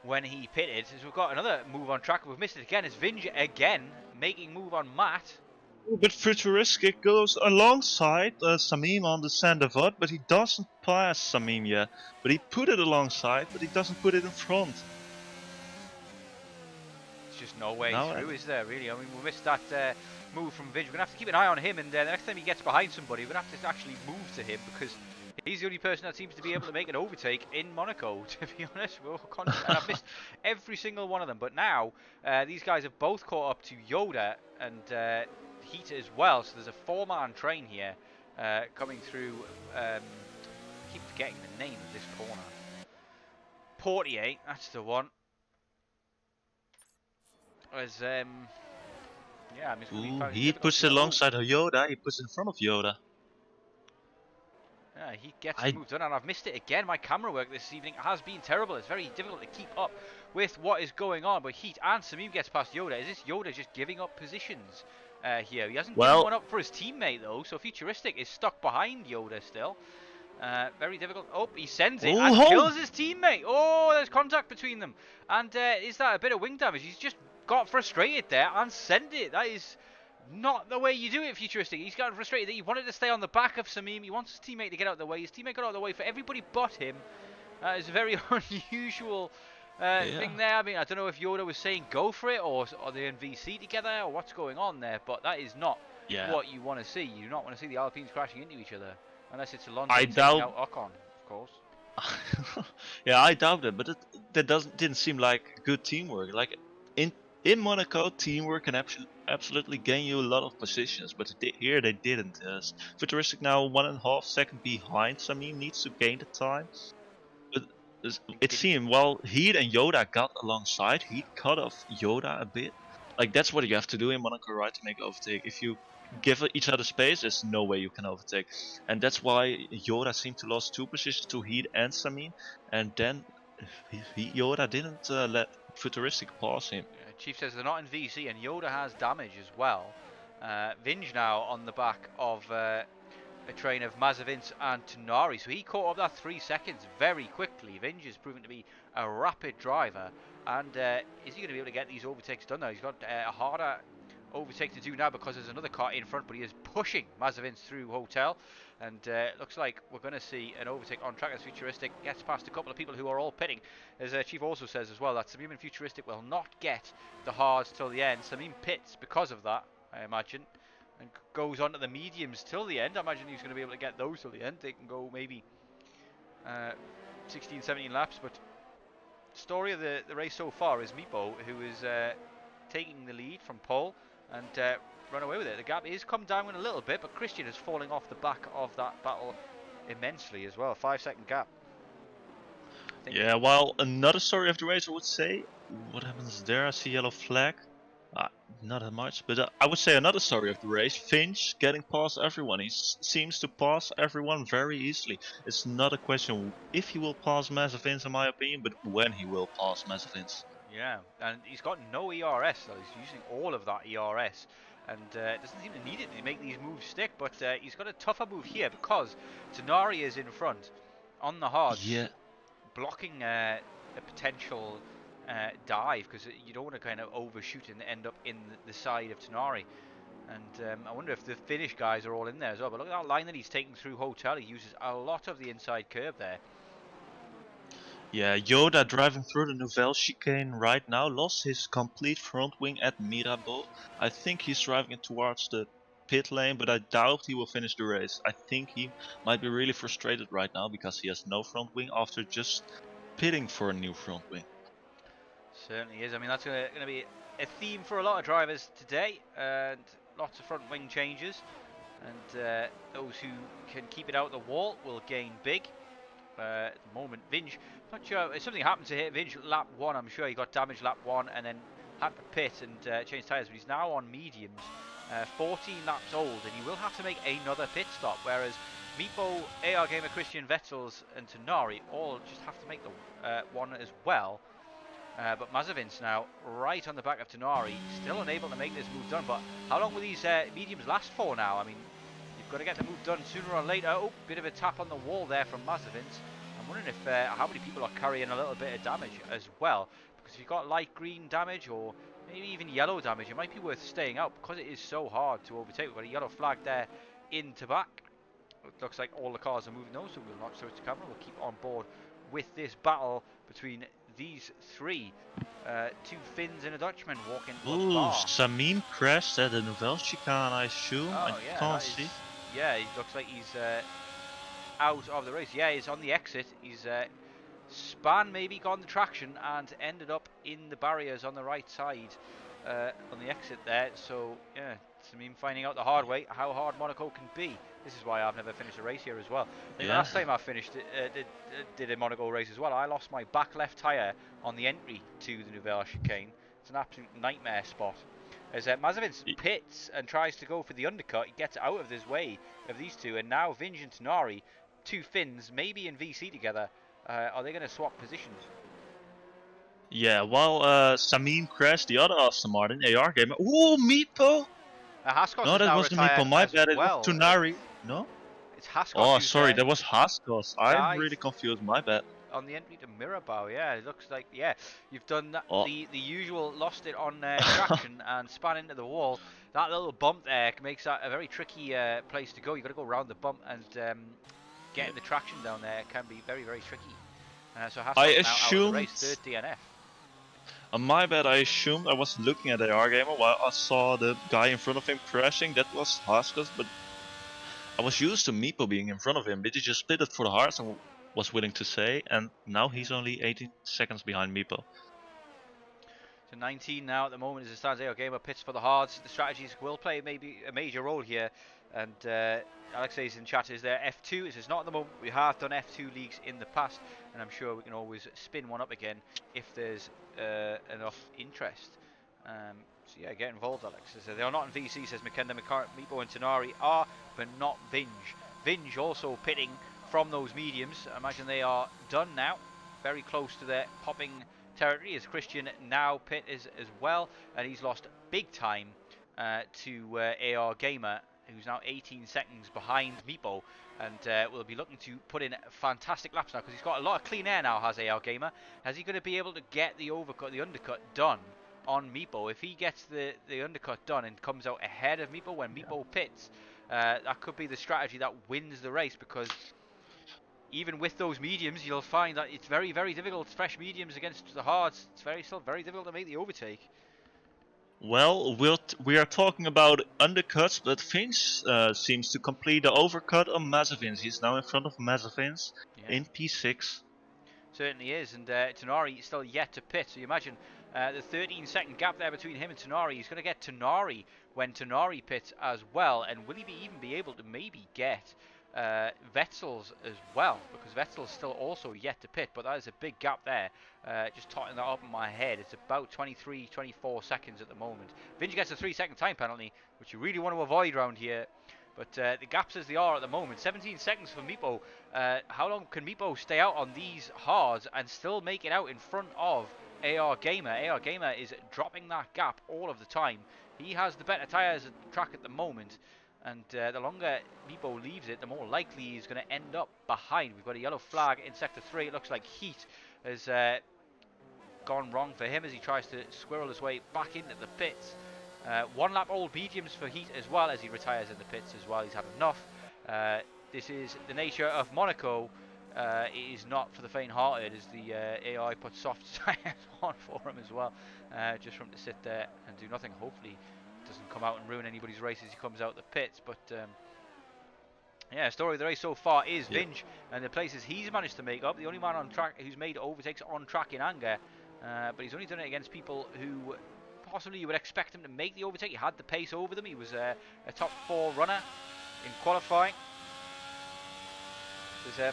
when he pitted. So we've got another move on track. We've missed it again. It's Vinge again making move on Matt. But Futuristic goes alongside Samim on the Sandavot, but he doesn't pass Samim yet. But he put it alongside, but he doesn't put it in front. There's just no way through, is there, really? I mean, we missed that move from Vinge. We're going to have to keep an eye on him, and the next time he gets behind somebody, we're going to have to actually move to him, because he's the only person that seems to be able to make an overtake in Monaco, to be honest. And I've missed every single one of them. But now, these guys have both caught up to Yoda and Heat as well. So there's a 4-man train here coming through. I keep forgetting the name of this corner. Portier, that's the one. As, yeah, he puts it alongside Yoda, he puts it in front of Yoda. Yeah, he gets the move done, and I've missed it again. My camera work this evening has been terrible. It's very difficult to keep up with what is going on. But Heat and Samim gets past Yoda. Is this Yoda just giving up positions here? He hasn't given one up for his teammate, though. So Futuristic is stuck behind Yoda still. Very difficult. Oh, he sends it and kills his teammate. Oh, there's contact between them. And is that a bit of wing damage? He's just got frustrated there and sent it. That is not the way you do it, Futuristic. He's gotten frustrated that he wanted to stay on the back of Samim. He wants his teammate to get out of the way. His teammate got out of the way for everybody but him. It's a very unusual thing there. I mean, I don't know if Yoda was saying go for it, or are they in VC together, or what's going on there, but that is not what you want to see. You do not want to see the Alpines crashing into each other, unless it's Alonso taking out Ocon, of course. Yeah, I doubt it, but that didn't seem like good teamwork. Like in Monaco, teamwork can absolutely gain you a lot of positions, but here they didn't. Futuristic now 1.5 seconds behind Samim, needs to gain the time. it seemed while Heat and Yoda got alongside, Heat cut off Yoda a bit. Like that's what you have to do in Monaco, right, to make overtake. If you give each other space, there's no way you can overtake, and that's why Yoda seemed to lose 2 positions to Heat and Samin, and then Yoda didn't let Futuristic pass him. Chief says they're not in VC, and Yoda has damage as well. Vinge now on the back of a train of Mazavins and Tunari, so he caught up that 3 seconds very quickly. Vinge is proven to be a rapid driver, and is he going to be able to get these overtakes done now? He's got a harder overtake to do now because there's another car in front, but he is pushing Mazavins through Hotel, and looks like we're going to see an overtake on track as Futuristic gets past a couple of people who are all pitting. As Chief also says as well, that Samim and Futuristic will not get the hards till the end. Samim pits because of that, I imagine, and goes on to the mediums till the end. I imagine he's going to be able to get those till the end. They can go maybe 16, 17 laps, but story of the race so far is Meepo, who is taking the lead from pole and run away with it. The gap is come down a little bit, but Christian is falling off the back of that battle immensely as well. 5-second gap. Yeah, while another story of the race, I would say, what happens there? I see yellow flag. Not that much, but I would say another story of the race. Finch getting past everyone. He seems to pass everyone very easily. It's not a question if he will pass Mazavins, in my opinion, but when he will pass Mazavins. Yeah, and he's got no ERS, so he's using all of that ERS, and doesn't seem to need it to make these moves stick, but he's got a tougher move here because Tenari is in front on the hards, blocking a potential dive, because you don't want to kind of overshoot and end up in the side of Tenari. And I wonder if the Finnish guys are all in there as well, but look at that line that he's taking through Hotel. He uses a lot of the inside curve there. Yeah, Yoda driving through the Nouvelle chicane right now, lost his complete front wing at Mirabeau. I think he's driving it towards the pit lane, but I doubt he will finish the race. I think he might be really frustrated right now because he has no front wing after just pitting for a new front wing. Certainly is. I mean, that's going to be a theme for a lot of drivers today, and lots of front wing changes, and those who can keep it out the wall will gain big. At the moment, Vinge, not sure, something happened to Vinge lap 1. I'm sure he got damaged lap 1 and then had to pit and change tyres, but he's now on mediums, 14 laps old, and he will have to make another pit stop, whereas Meepo, AR Gamer, Christian Vetzels and Tenari all just have to make the one as well. But Mazavins now right on the back of Tenari, still unable to make this move done. But how long will these mediums last for now? I mean, you've got to get the move done sooner or later. Oh, bit of a tap on the wall there from Mazavins. I'm wondering if how many people are carrying a little bit of damage as well. Because if you've got light green damage or maybe even yellow damage, it might be worth staying out because it is so hard to overtake. We've got a yellow flag there into back. It looks like all the cars are moving those, so we'll not show it to camera. We'll keep on board with this battle between these three. 2 Finns and a Dutchman walking. Ooh, Samim crashed at the Nouvelle chicane, I assume. Oh, I yeah, can't see. Yeah, he looks like he's out of the race. Yeah, he's on the exit. He's spun, maybe gone the traction and ended up in the barriers on the right side on the exit there. So yeah, Samim finding out the hard way how hard Monaco can be. This is why I've never finished a race here as well. The last time I finished did a Monaco race as well, I lost my back left tyre on the entry to the Nouvelle chicane. It's an absolute nightmare spot. As Mazavins pits and tries to go for the undercut, he gets out of this way of these two, and now Vinge and Tenari, 2 Finns, maybe in VC together. Are they going to swap positions? Yeah, while Samim crashed the other Aston Martin, AR Gamer. Ooh, Meepo! No, that wasn't Meepo, my bad, it was Tunari. No? It's Haskos. Oh, sorry, that was Haskos. I'm really confused, my bad. On the entry to Mirabeau, yeah, it looks like, yeah, you've done that, the usual, lost it on traction and span into the wall. That little bump there makes that a very tricky place to go. You've got to go around the bump, and getting the traction down there can be very, very tricky. So Haskos now out of the race, 3rd DNF. My bad, I assumed I was looking at the AR Gamer while I saw the guy in front of him crashing. That was Haskos, but I was used to Meepo being in front of him. Did he just split it for the hearts and was willing to say, and now he's only 18 seconds behind Meepo. So 19 now at the moment as it stands. AR Gamer pits for the hards. The strategies will play maybe a major role here. And Alex says in chat, is there F2? It is not at the moment. We have done F2 leagues in the past, and I'm sure we can always spin one up again if there's enough interest. So yeah, get involved, Alex. So they are not in VC, says McKenna. Meepo and Tenari are, but not Vinge. Vinge also pitting from those mediums. I imagine they are done now, very close to their popping territory, as Christian now pit is as well, and he's lost big time to AR Gamer, who's now 18 seconds behind Meepo, and will be looking to put in fantastic laps now because he's got a lot of clean air now, has AR Gamer. Is he going to be able to get the undercut done on Meepo? If he gets the undercut done and comes out ahead of Meepo when Meepo pits, that could be the strategy that wins the race, because even with those mediums, you'll find that it's very, very difficult. Fresh mediums against the hards, it's still very difficult to make the overtake. Well, we are talking about undercuts, but Finch seems to complete the overcut on Mazepin. He's now in front of Mazepin in P6. Certainly is, and Tenari still yet to pit. So you imagine the 13-second gap there between him and Tenari. He's going to get Tenari when Tenari pits as well, and will he even be able to maybe get Vettel's as well, because Vettel's still also yet to pit, but that is a big gap there. Just totting that up in my head, it's about 23, 24 seconds at the moment. Vinge gets a 3-second time penalty, which you really want to avoid around here. But the gaps as they are at the moment, 17 seconds for Meepo. How long can Meepo stay out on these hards and still make it out in front of AR Gamer? AR Gamer is dropping that gap all of the time. He has the better tyres at the track at the moment, and the longer Meepo leaves it, the more likely he's going to end up behind. We've got a yellow flag in Sector 3. It looks like Heat has gone wrong for him as he tries to squirrel his way back into the pits. 1 lap old mediums for Heat as well, as he retires in the pits as well. He's had enough. This is the nature of Monaco. It is not for the faint-hearted, as the AI puts soft tyres on for him as well, just for him to sit there and do nothing. Hopefully it doesn't come out and ruin anybody's race as he comes out the pits. But yeah, story of the race so far is Vinge, and the places he's managed to make up. The only man on track who's made overtakes on track in anger, but he's only done it against people who possibly you would expect him to make the overtake. He had the pace over them. He was a top 4 runner in qualifying.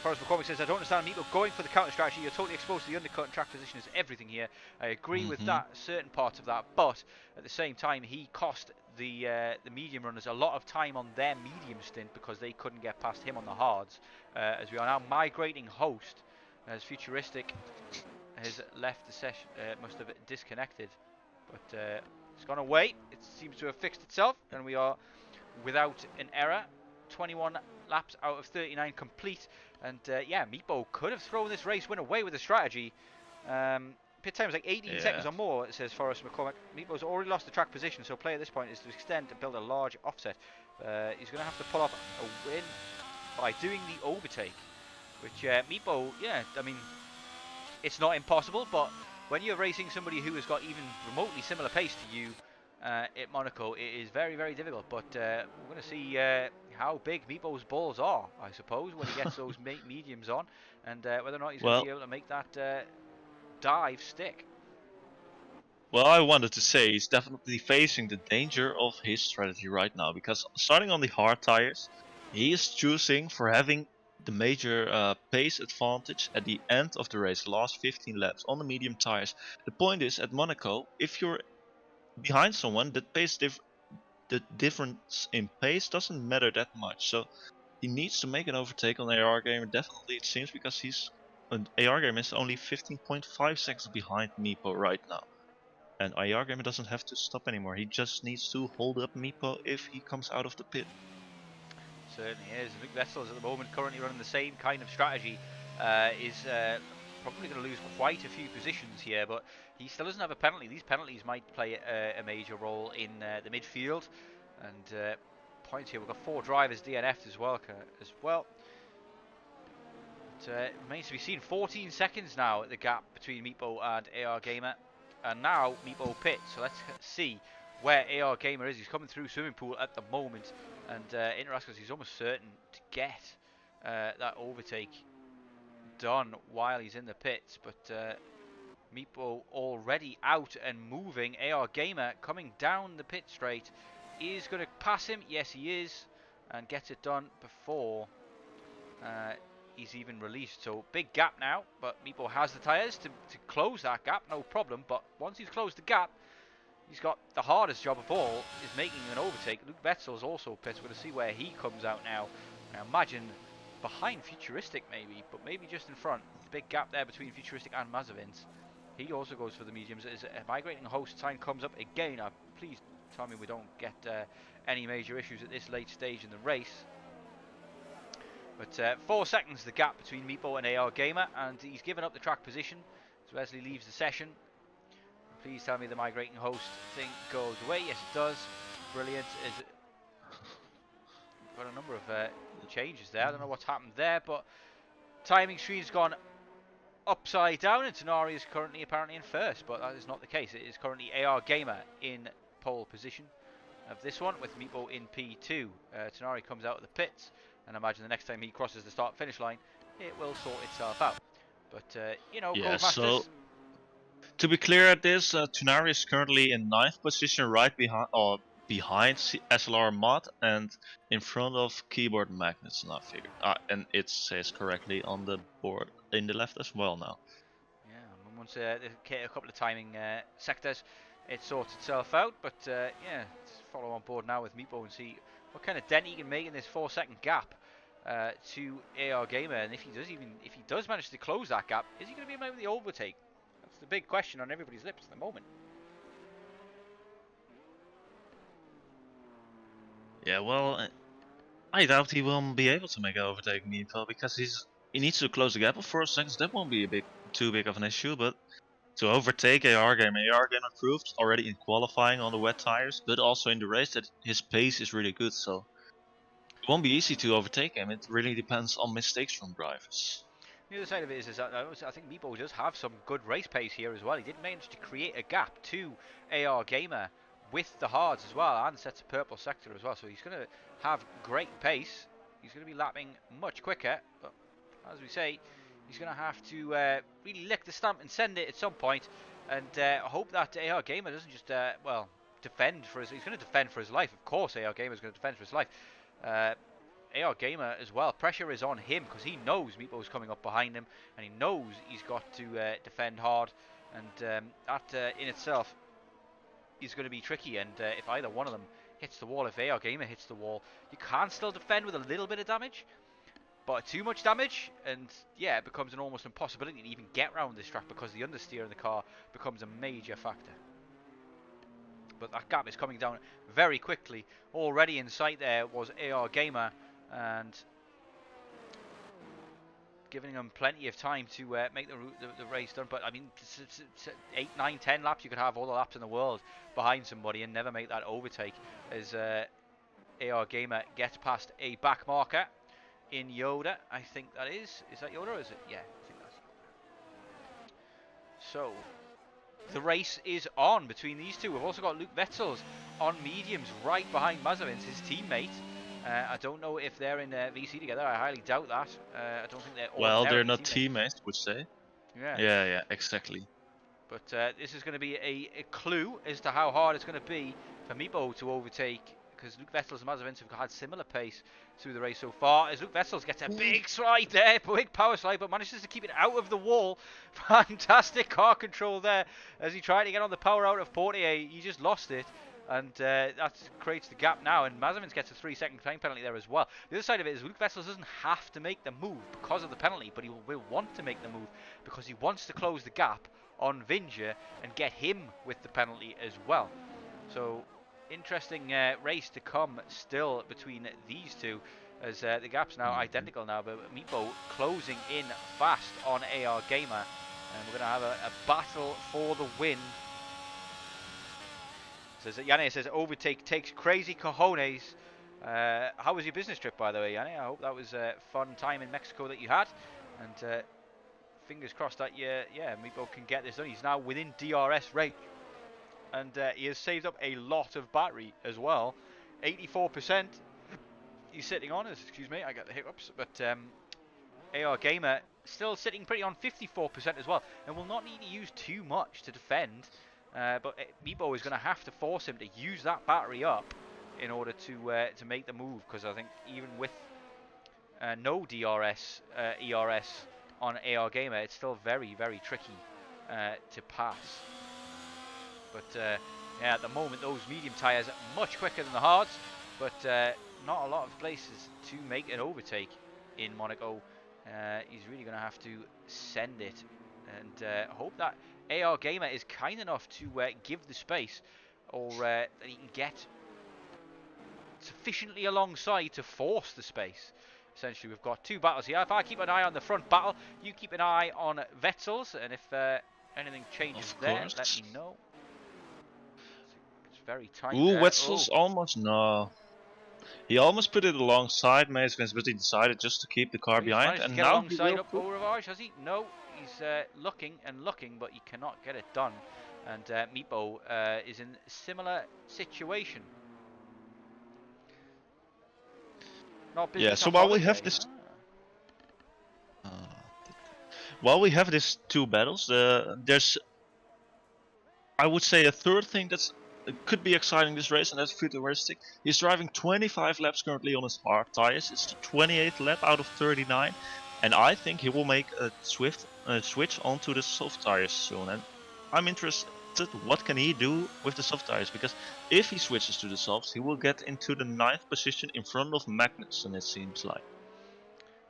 Forrest McCormick says, I don't understand Meepo going for the counter strategy. You're totally exposed to the undercut, and track position is everything here. I agree with that, certain parts of that, but at the same time, he cost the medium runners a lot of time on their medium stint because they couldn't get past him on the hards. As we are now migrating host, as Futuristic has left the session, must have disconnected. But it's gone away. It seems to have fixed itself, and we are without an error. 21 laps out of 39 complete, and yeah, Meepo could have thrown this race win away with a strategy. Pit time is like 18 seconds or more, it says Forrest McCormick. Meepo's already lost the track position, so play at this point is to extend and build a large offset. He's going to have to pull off a win by doing the overtake, which Meepo, yeah, I mean, it's not impossible, but when you're racing somebody who has got even remotely similar pace to you at Monaco, it is very, very difficult. But we're going to see how big Meepo's balls are, I suppose, when he gets those mediums on, and whether or not he's going to be able to make that dive stick. Well, I wanted to say he's definitely facing the danger of his strategy right now, because starting on the hard tires, he is choosing for having the major pace advantage at the end of the race, last 15 laps on the medium tires. The point is, at Monaco, if you're behind someone, the difference in pace doesn't matter that much. So he needs to make an overtake on AR Gamer, definitely, it seems, because AR Gamer is only 15.5 seconds behind Meepo right now. And AR Gamer doesn't have to stop anymore. He just needs to hold up Meepo if he comes out of the pit. Certainly is. I think Vettel's at the moment currently running the same kind of strategy. Is probably going to lose quite a few positions here, but he still doesn't have a penalty. These penalties might play a major role in the midfield. And points here, we've got 4 drivers DNF'd as well. It remains to be seen. 14 seconds now at the gap between Meepo and AR Gamer. And now Meepo pits, so let's see where AR Gamer is. He's coming through swimming pool at the moment, and Interascus, he's almost certain to get that overtake done while he's in the pits. But Meepo already out and moving. AR Gamer coming down the pit straight is going to pass him. Yes, he is. and gets it done before he's even released. So big gap now, but Meepo has the tyres to close that gap, no problem. But once he's closed the gap, he's got the hardest job of all, is making an overtake. Luke Wetzel's also pissed. We're going to see where he comes out now. Now imagine behind Futuristic maybe, but maybe just in front. Big gap there between Futuristic and Mazavins. He also goes for the mediums. As a migrating host sign comes up again. Please tell me we don't get any major issues at this late stage in the race. But 4 seconds the gap between Meepo and AR Gamer, and he's given up the track position. So Wesley leaves the session. Please tell me the migrating host thing goes away. Yes, it does. Brilliant. Got a number of changes there. I don't know what's happened there, but timing screen's gone upside down, and Tenari is currently apparently in first, but that is not the case. It is currently AR Gamer in pole position of this one, with Meepo in P2. Tenari comes out of the pits, and I imagine the next time he crosses the start-finish line, it will sort itself out. But, you know, Yeah, Codemasters... so to be clear at this, Tenari is currently in 9th position, right behind SLR Mod and in front of Keyboard Magnets, and I figured. And it says correctly on the board in the left as well now. Yeah, and once a couple of timing sectors, it sorts itself out. But yeah, let's follow on board now with Meepo and see what kind of dent he can make in this 4-second gap to AR Gamer. And if he does manage to close that gap, is he going to be able to the overtake? That's the big question on everybody's lips at the moment. Yeah, well, I doubt he will be able to make an overtake Meepo, because he needs to close the gap of 4 seconds. That won't be too big of an issue, but to overtake AR Gamer proved already in qualifying on the wet tires, but also in the race that his pace is really good, so it won't be easy to overtake him. It really depends on mistakes from drivers. The other side of it is that I think Meepo does have some good race pace here as well. He did manage to create a gap to AR Gamer with the hards as well, and sets a purple sector as well, so he's going to have great pace. He's going to be lapping much quicker, but as we say, he's going to have to really lick the stamp and send it at some point, and hope that AR Gamer doesn't just well, defend for his... He's going to defend for his life, of course. AR Gamer is going to defend for his life. AR Gamer as well, pressure is on him because he knows Meepo is coming up behind him, and he knows he's got to defend hard, and that in itself is going to be tricky. And if either one of them hits the wall, if AR Gamer hits the wall, you can still defend with a little bit of damage, but too much damage, and yeah, it becomes an almost impossibility to even get around this track because the understeer in the car becomes a major factor. But that gap is coming down very quickly. Already in sight there was AR Gamer, and giving them plenty of time to make the race done. But I mean, 8, 9, 10 laps, you could have all the laps in the world behind somebody and never make that overtake, as AR Gamer gets past a back marker in Yoda. I think that is that Yoda, or is it? Yeah, I think that's Yoda. So the race is on between these two. We've also got Luke Wetzels on mediums right behind Mazavins, his teammate. I don't know if they're in VC together. I highly doubt that. I don't think they're all... Well, they're not teammates, would say. Yeah, exactly. But this is going to be a clue as to how hard it's going to be for Meepo to overtake, because Luke Wetzels and Mazavins have had similar pace through the race so far. As Luke Wetzels gets a big slide there, big power slide, but manages to keep it out of the wall. Fantastic car control there as he tried to get on the power out of Portier. He just lost it. And that creates the gap now, and Mazavins gets a 3-second time penalty there as well. The other side of it is Luke Wetzels doesn't have to make the move because of the penalty, but he will want to make the move because he wants to close the gap on Vinja and get him with the penalty as well. So interesting race to come still between these two, as the gap's now identical now, but Meepo closing in fast on AR Gamer, and we're going to have a battle for the win. Yanni says, overtake takes crazy cojones. How was your business trip, by the way, Yanni? I hope that was a fun time in Mexico that you had. And fingers crossed that, Meepo can get this done. He's now within DRS range. And he has saved up a lot of battery as well. 84% he's sitting on. Excuse me, I got the hiccups. But AR Gamer still sitting pretty on 54% as well. And will not need to use too much to defend. But Meepo is going to have to force him to use that battery up in order to make the move, because I think even with no DRS, ERS on AR Gamer, it's still very, very tricky to pass. But yeah, at the moment those medium tyres are much quicker than the hards, but not a lot of places to make an overtake in Monaco. He's really going to have to send it and hope that AR Gamer is kind enough to give the space, or that he can get sufficiently alongside to force the space. Essentially, we've got two battles here. If I keep an eye on the front battle, you keep an eye on Vettel's, and if anything changes there, let me know. It's very tight. Ooh, Wetzel's almost, no. He almost put it alongside Mason, but he decided just to keep the car behind. And get now alongside up Ravage, has he? No, he's looking and looking, but he cannot get it done. And Meepo is in a similar situation. Yeah, so while we have this, while we have these two battles, there's, I would say, a third thing that's could be exciting this race, and that's futuristic. He's driving 25 laps currently on his hard tires. It's the 28th lap out of 39, and I think he will make a swift switch onto the soft tires soon. And I'm interested, what can he do with the soft tires? Because if he switches to the softs, he will get into the 9th position in front of Magnussen, it seems like.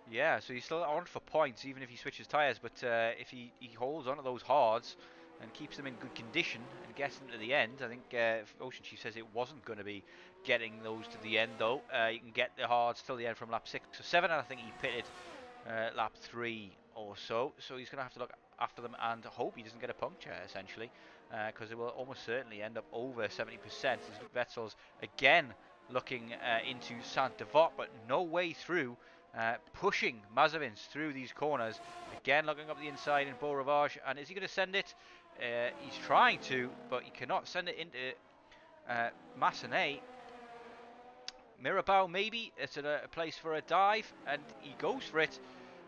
Yeah, so he's still on for points even if he switches tyres, but if he holds on to those hards and keeps them in good condition and gets them to the end. I think Ocean Chief says it wasn't going to be getting those to the end, though. You can get the hards till the end from lap 6 or 7, and I think he pitted lap 3 or so. So he's going to have to look after them and hope he doesn't get a puncture, essentially, because it will almost certainly end up over 70%. Vettel's again looking into Saint-Devote, but no way through. Pushing Mazepin through these corners. Again looking up the inside in Beau Rivage, and is he going to send it? He's trying to, but he cannot send it into Massenet. Mirabeau maybe, it's a place for a dive, and he goes for it,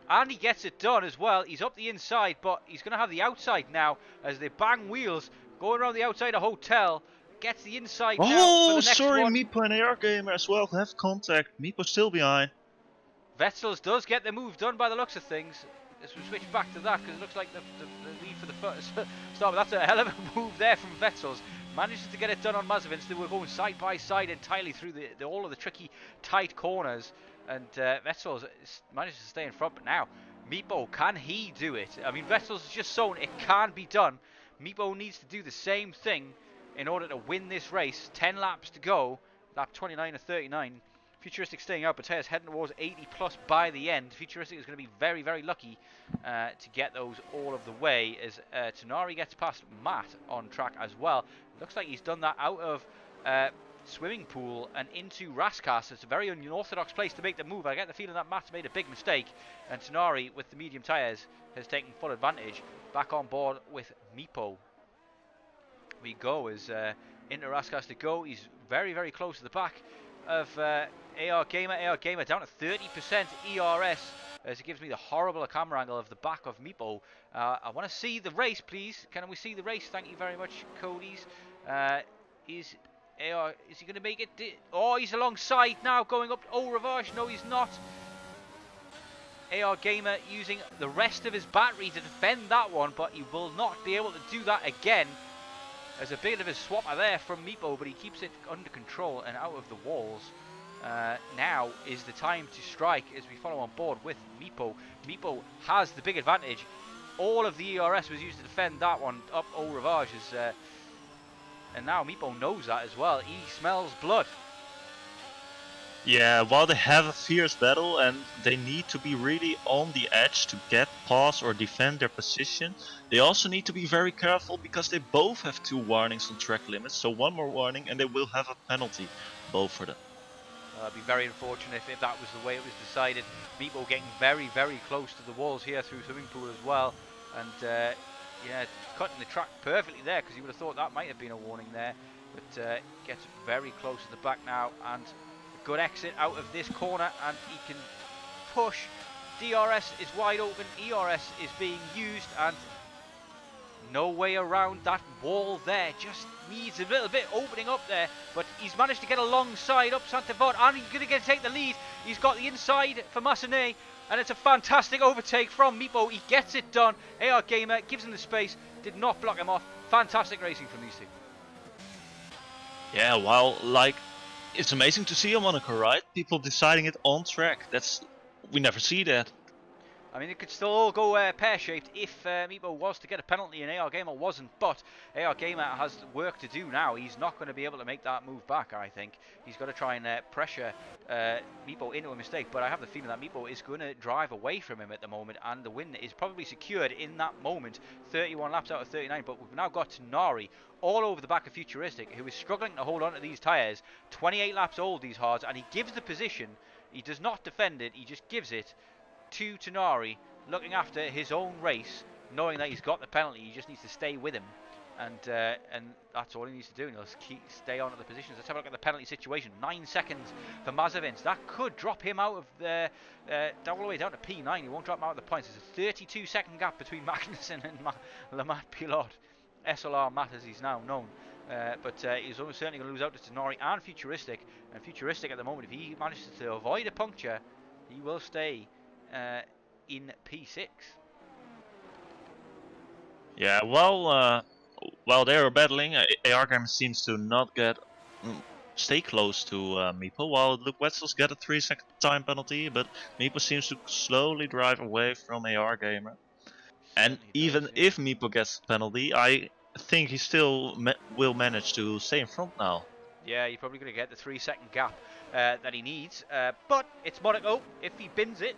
and he gets it done as well. He's up the inside, but he's going to have the outside now as they bang wheels, going around the outside of Hotel, gets the inside now for the next one. Meepo and AR Gamer as well have contact. Meepo still behind. Vettel's does get the move done by the looks of things. Let's switch back to that because it looks like the lead for the first start. But that's a hell of a move there from Vettel's. Manages to get it done on Mazepin. So they were going side by side entirely through all of the tricky, tight corners. And Vettel's manages to stay in front. But now, Meepo, can he do it? I mean, Vettel's just shown it can be done. Meepo needs to do the same thing in order to win this race. 10 laps to go. Lap 29 or 39. Futuristic staying out, but Tejas heading towards 80 plus by the end. Futuristic is going to be very, very lucky to get those all of the way as Tonari gets past Matt on track as well. Looks like he's done that out of swimming pool and into Raskas. It's a very unorthodox place to make the move. I get the feeling that Matt's made a big mistake, and Tonari with the medium tyres has taken full advantage. Back on board with Meepo. We go as into Raskas to go. He's very, very close to the back of AR Gamer. AR Gamer down to 30% ERS as it gives me the horrible camera angle of the back of Meepo. I want to see the race, please. Can we see the race? Thank you very much, Cody's. Is he going to make it? Oh, he's alongside now, going up. Oh, Ravage. No, he's not. AR Gamer using the rest of his battery to defend that one, but he will not be able to do that again. There's a bit of a swapper there from Meepo, but he keeps it under control and out of the walls. Now is the time to strike as we follow on board with Meepo. Meepo has the big advantage. All of the ERS was used to defend that one up Au Ravage. And now Meepo knows that as well. He smells blood. Yeah, while they have a fierce battle and they need to be really on the edge to get past or defend their position, they also need to be very careful because they both have 2 warnings on track limits. So one more warning and they will have a penalty, both for them. It'd be very unfortunate if that was the way it was decided. Meepo getting very, very close to the walls here through swimming pool as well. And yeah, cutting the track perfectly there because you would have thought that might have been a warning there. But gets very close to the back now, and good exit out of this corner, and he can push. DRS is wide open, ERS is being used, and No way around that wall there. Just needs a little bit opening up there. But he's managed to get alongside up Santevot. And he's going to take the lead. He's got the inside for Massenet. And it's a fantastic overtake from Meepo. He gets it done. AR Gamer gives him the space. Did not block him off. Fantastic racing from these two. Yeah, well, like, it's amazing to see on Monaco, right? People deciding it on track. We never see that. I mean, it could still all go pear-shaped if Meepo was to get a penalty and AR Gamer wasn't, but AR Gamer has work to do now. He's not going to be able to make that move back, I think. He's got to try and pressure Meepo into a mistake, but I have the feeling that Meepo is going to drive away from him at the moment, and the win is probably secured in that moment. 31 laps out of 39, but we've now got Tonari all over the back of Futuristic, who is struggling to hold on to these tyres. 28 laps old, these hards, and he gives the position. He does not defend it, he just gives it to Tonari, looking after his own race, knowing that he's got the penalty. He just needs to stay with him, and that's all he needs to do, and he'll stay on at the positions. Let's have a look at the penalty situation. 9 seconds for Mazavins. That could drop him out of the all the way down to P9. He won't drop him out of the points. There's a 32-second gap between Magnussen and Lamat Pilot. SLR Matt, as he's now known. But he's almost certainly going to lose out to Tonari and Futuristic. And Futuristic at the moment, if he manages to avoid a puncture, he will stay in P6. Yeah, well, while they are battling, AR Game seems to not stay close to Meepo, while Luke Wetzel's get a 3-second time penalty, but Meepo seems to slowly drive away from AR Gamer. And even if Meepo gets the penalty, I think he still will manage to stay in front now. Yeah, he's probably going to get the 3-second gap that he needs, but it's Monaco. If he bins it,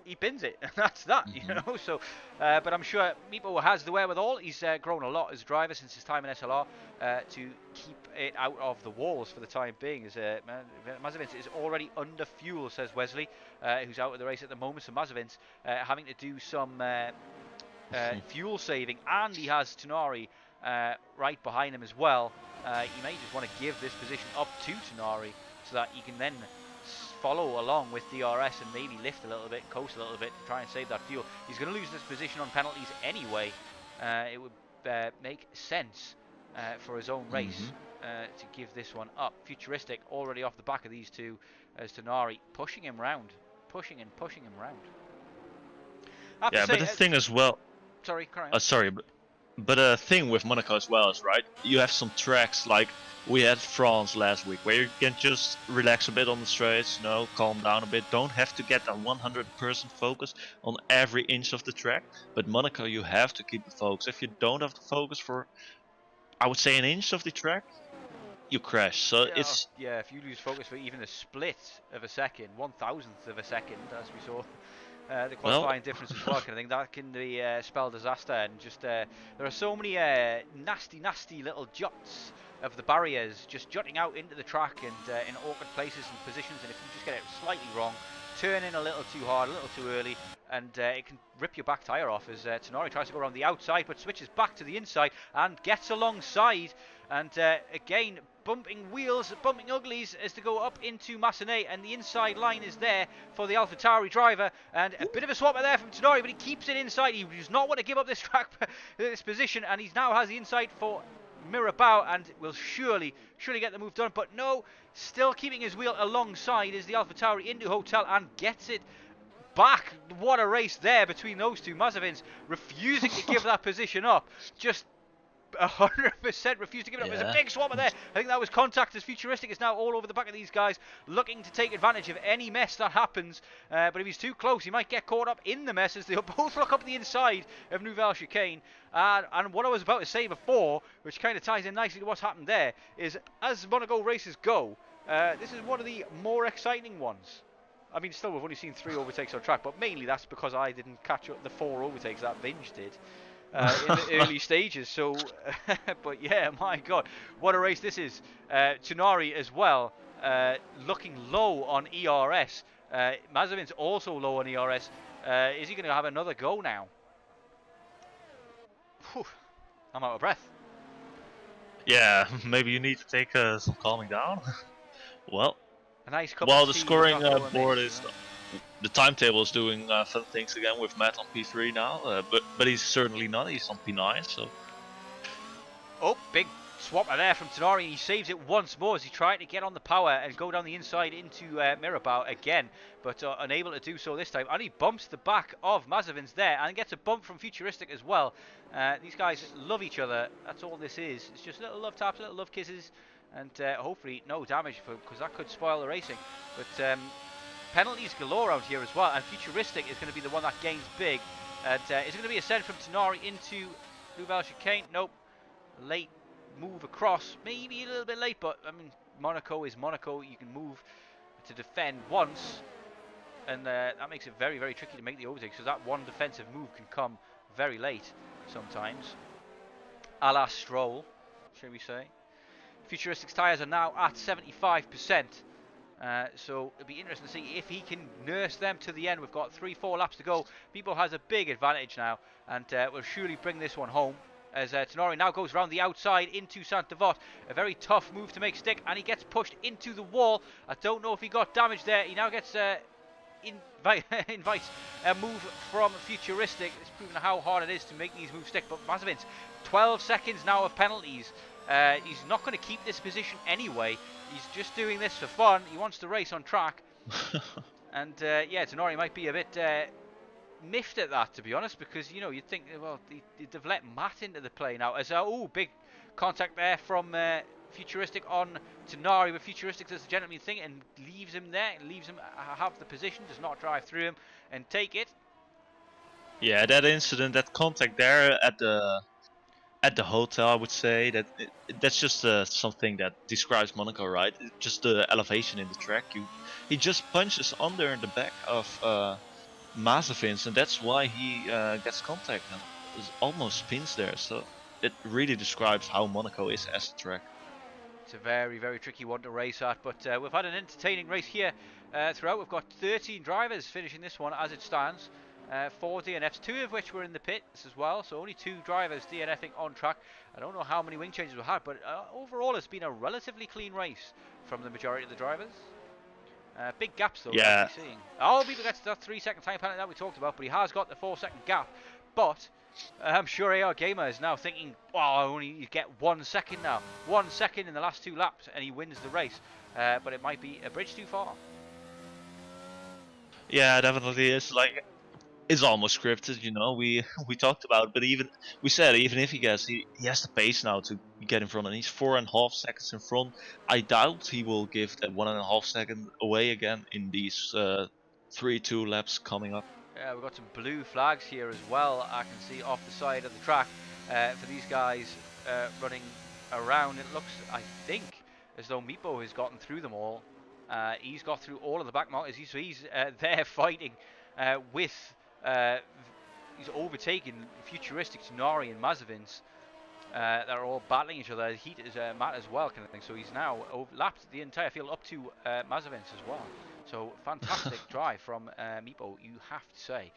he bins it, and that's that, you know. So, but I'm sure Meepo has the wherewithal. He's grown a lot as a driver since his time in SLR to keep it out of the walls for the time being. As Mazavins is already under fuel, says Wesley, who's out of the race at the moment. So Mazavins having to do some fuel saving, and he has Tonari right behind him as well. He may just want to give this position up to Tonari so that he can then follow along with DRS and maybe lift a little bit, coast a little bit to try and save that fuel. He's going to lose this position on penalties anyway. It would make sense for his own race to give this one up. Futuristic already off the back of these two as Tonari pushing him round, pushing him round. Yeah, but the thing as well. Sorry, carry on. Sorry, but a thing with Monaco as well is, right, you have some tracks like we had France last week, where you can just relax a bit on the straights, you know, calm down a bit. Don't have to get a 100% focus on every inch of the track. But Monaco, you have to keep the focus. If you don't have the focus for, I would say, an inch of the track, you crash. So it's if you lose focus for even a split of a second, 1/1000th of a second, as we saw. The qualifying difference as well, I think that can be spell disaster, and just there are so many nasty little jots of the barriers just jutting out into the track and in awkward places and positions, and if you just get it slightly wrong, turn in a little too hard, a little too early, and it can rip your back tyre off as Tonari tries to go around the outside but switches back to the inside and gets alongside, and again bumping wheels, bumping uglies as to go up into Massenet, and the inside line is there for the AlphaTauri driver, and a bit of a swapper there from Tonari, but he keeps it inside. He does not want to give up this track, this position, and he now has the inside for Mirabao and will surely get the move done, but no, still keeping his wheel alongside is the AlphaTauri into Hotel and gets it back. What a race there between those two. Mazavins refusing to give that position up, just 100% refused to give it up. There's a big swapper there. I think that was contact, as Futuristic is now all over the back of these guys, looking to take advantage of any mess that happens. But if he's too close, he might get caught up in the mess as they both look up the inside of Nouvelle Chicane. And what I was about to say before, which kind of ties in nicely to what's happened there, is as Monaco races go, this is one of the more exciting ones. I mean, still, we've only seen 3 overtakes on track, but mainly that's because I didn't catch up the 4 overtakes that Vinge did. In the early stages, so but yeah, my god, what a race this is. Tonari as well, looking low on ERS. Mazavin's also low on ERS. Is he going to have another go now? Whew, I'm out of breath. Yeah, maybe you need to take some calming down. Well, a nice the scoring board is. The timetable is doing fun things again with Matt on P3 now, but he's certainly not. He's on P9, so Oh, big swapper there from Tenari. He saves it once more as he tried to get on the power and go down the inside into Mirabao again, but unable to do so this time. And he bumps the back of Mazepin's there and gets a bump from Futuristic as well. These guys love each other. That's all this is. It's just little love taps, little love kisses, and hopefully no damage, because that could spoil the racing. But penalties galore out here as well, and Futuristic is going to be the one that gains big. And is it going to be a send from Tenari into Nouvelle Chicane? Nope. Late move across, maybe a little bit late, but I mean, Monaco is Monaco. You can move to defend once, and that makes it very, very tricky to make the overtake. So that one defensive move can come very late sometimes, a la Stroll, shall we say. Futuristic's tyres are now at 75%. So it'll be interesting to see if he can nurse them to the end. We've got 3-4 laps to go. Bebo has a big advantage now, and will surely bring this one home, as Tenari now goes around the outside into Saint-Devot. A very tough move to make stick, and he gets pushed into the wall. I don't know if he got damage there. He now gets invites a move from Futuristic. It's proven how hard it is to make these moves stick. But Mazepin's 12 seconds now of penalties. He's not going to keep this position anyway. He's just doing this for fun. He wants to race on track. And yeah, Tenari might be a bit miffed at that, to be honest, because, you know, you'd think, well, they've let Matt into the play now. As oh, big contact there from Futuristic on Tenari, but Futuristic does the gentleman thing and leaves him there, leaves him have the position, does not drive through him and take it. Yeah, that incident, that contact there at the hotel, I would say that's just something that describes Monaco, right? Just the elevation in the track. He just punches under the back of Mazepin's, and that's why he gets contact and almost spins there. So it really describes how Monaco is as a track. It's a very, very tricky one to race at, but we've had an entertaining race here throughout. We've got 13 drivers finishing this one as it stands. 4 DNFs, 2 of which were in the pits as well, so only 2 drivers DNFing on track. I don't know how many wing changes we've had, but overall it's been a relatively clean race from the majority of the drivers. Big gaps though, yeah. seeing. Oh, people gets that 3-second time penalty that we talked about, but he has got the 4-second gap. But I'm sure AR Gamer is now thinking, wow, only you get 1 second now. 1 second in the last 2 laps and he wins the race. But it might be a bridge too far. Yeah, definitely is. Like, it's almost scripted, you know. We talked about it, but even if he gets, he has the pace now to get in front, and he's 4.5 seconds in front. I doubt he will give that 1.5 second away again in these 3-2 laps coming up. Yeah, we've got some blue flags here as well. I can see off the side of the track for these guys running around. It looks, I think, as though Meepo has gotten through them all. He's got through all of the back markers. He's there fighting with. He's overtaken Futuristic, Tenari and Mazepin's. They're all battling each other. Heat is Matt as well, kind of thing. So he's now lapped the entire field up to Mazepin's as well. So fantastic drive from Meepo, you have to say.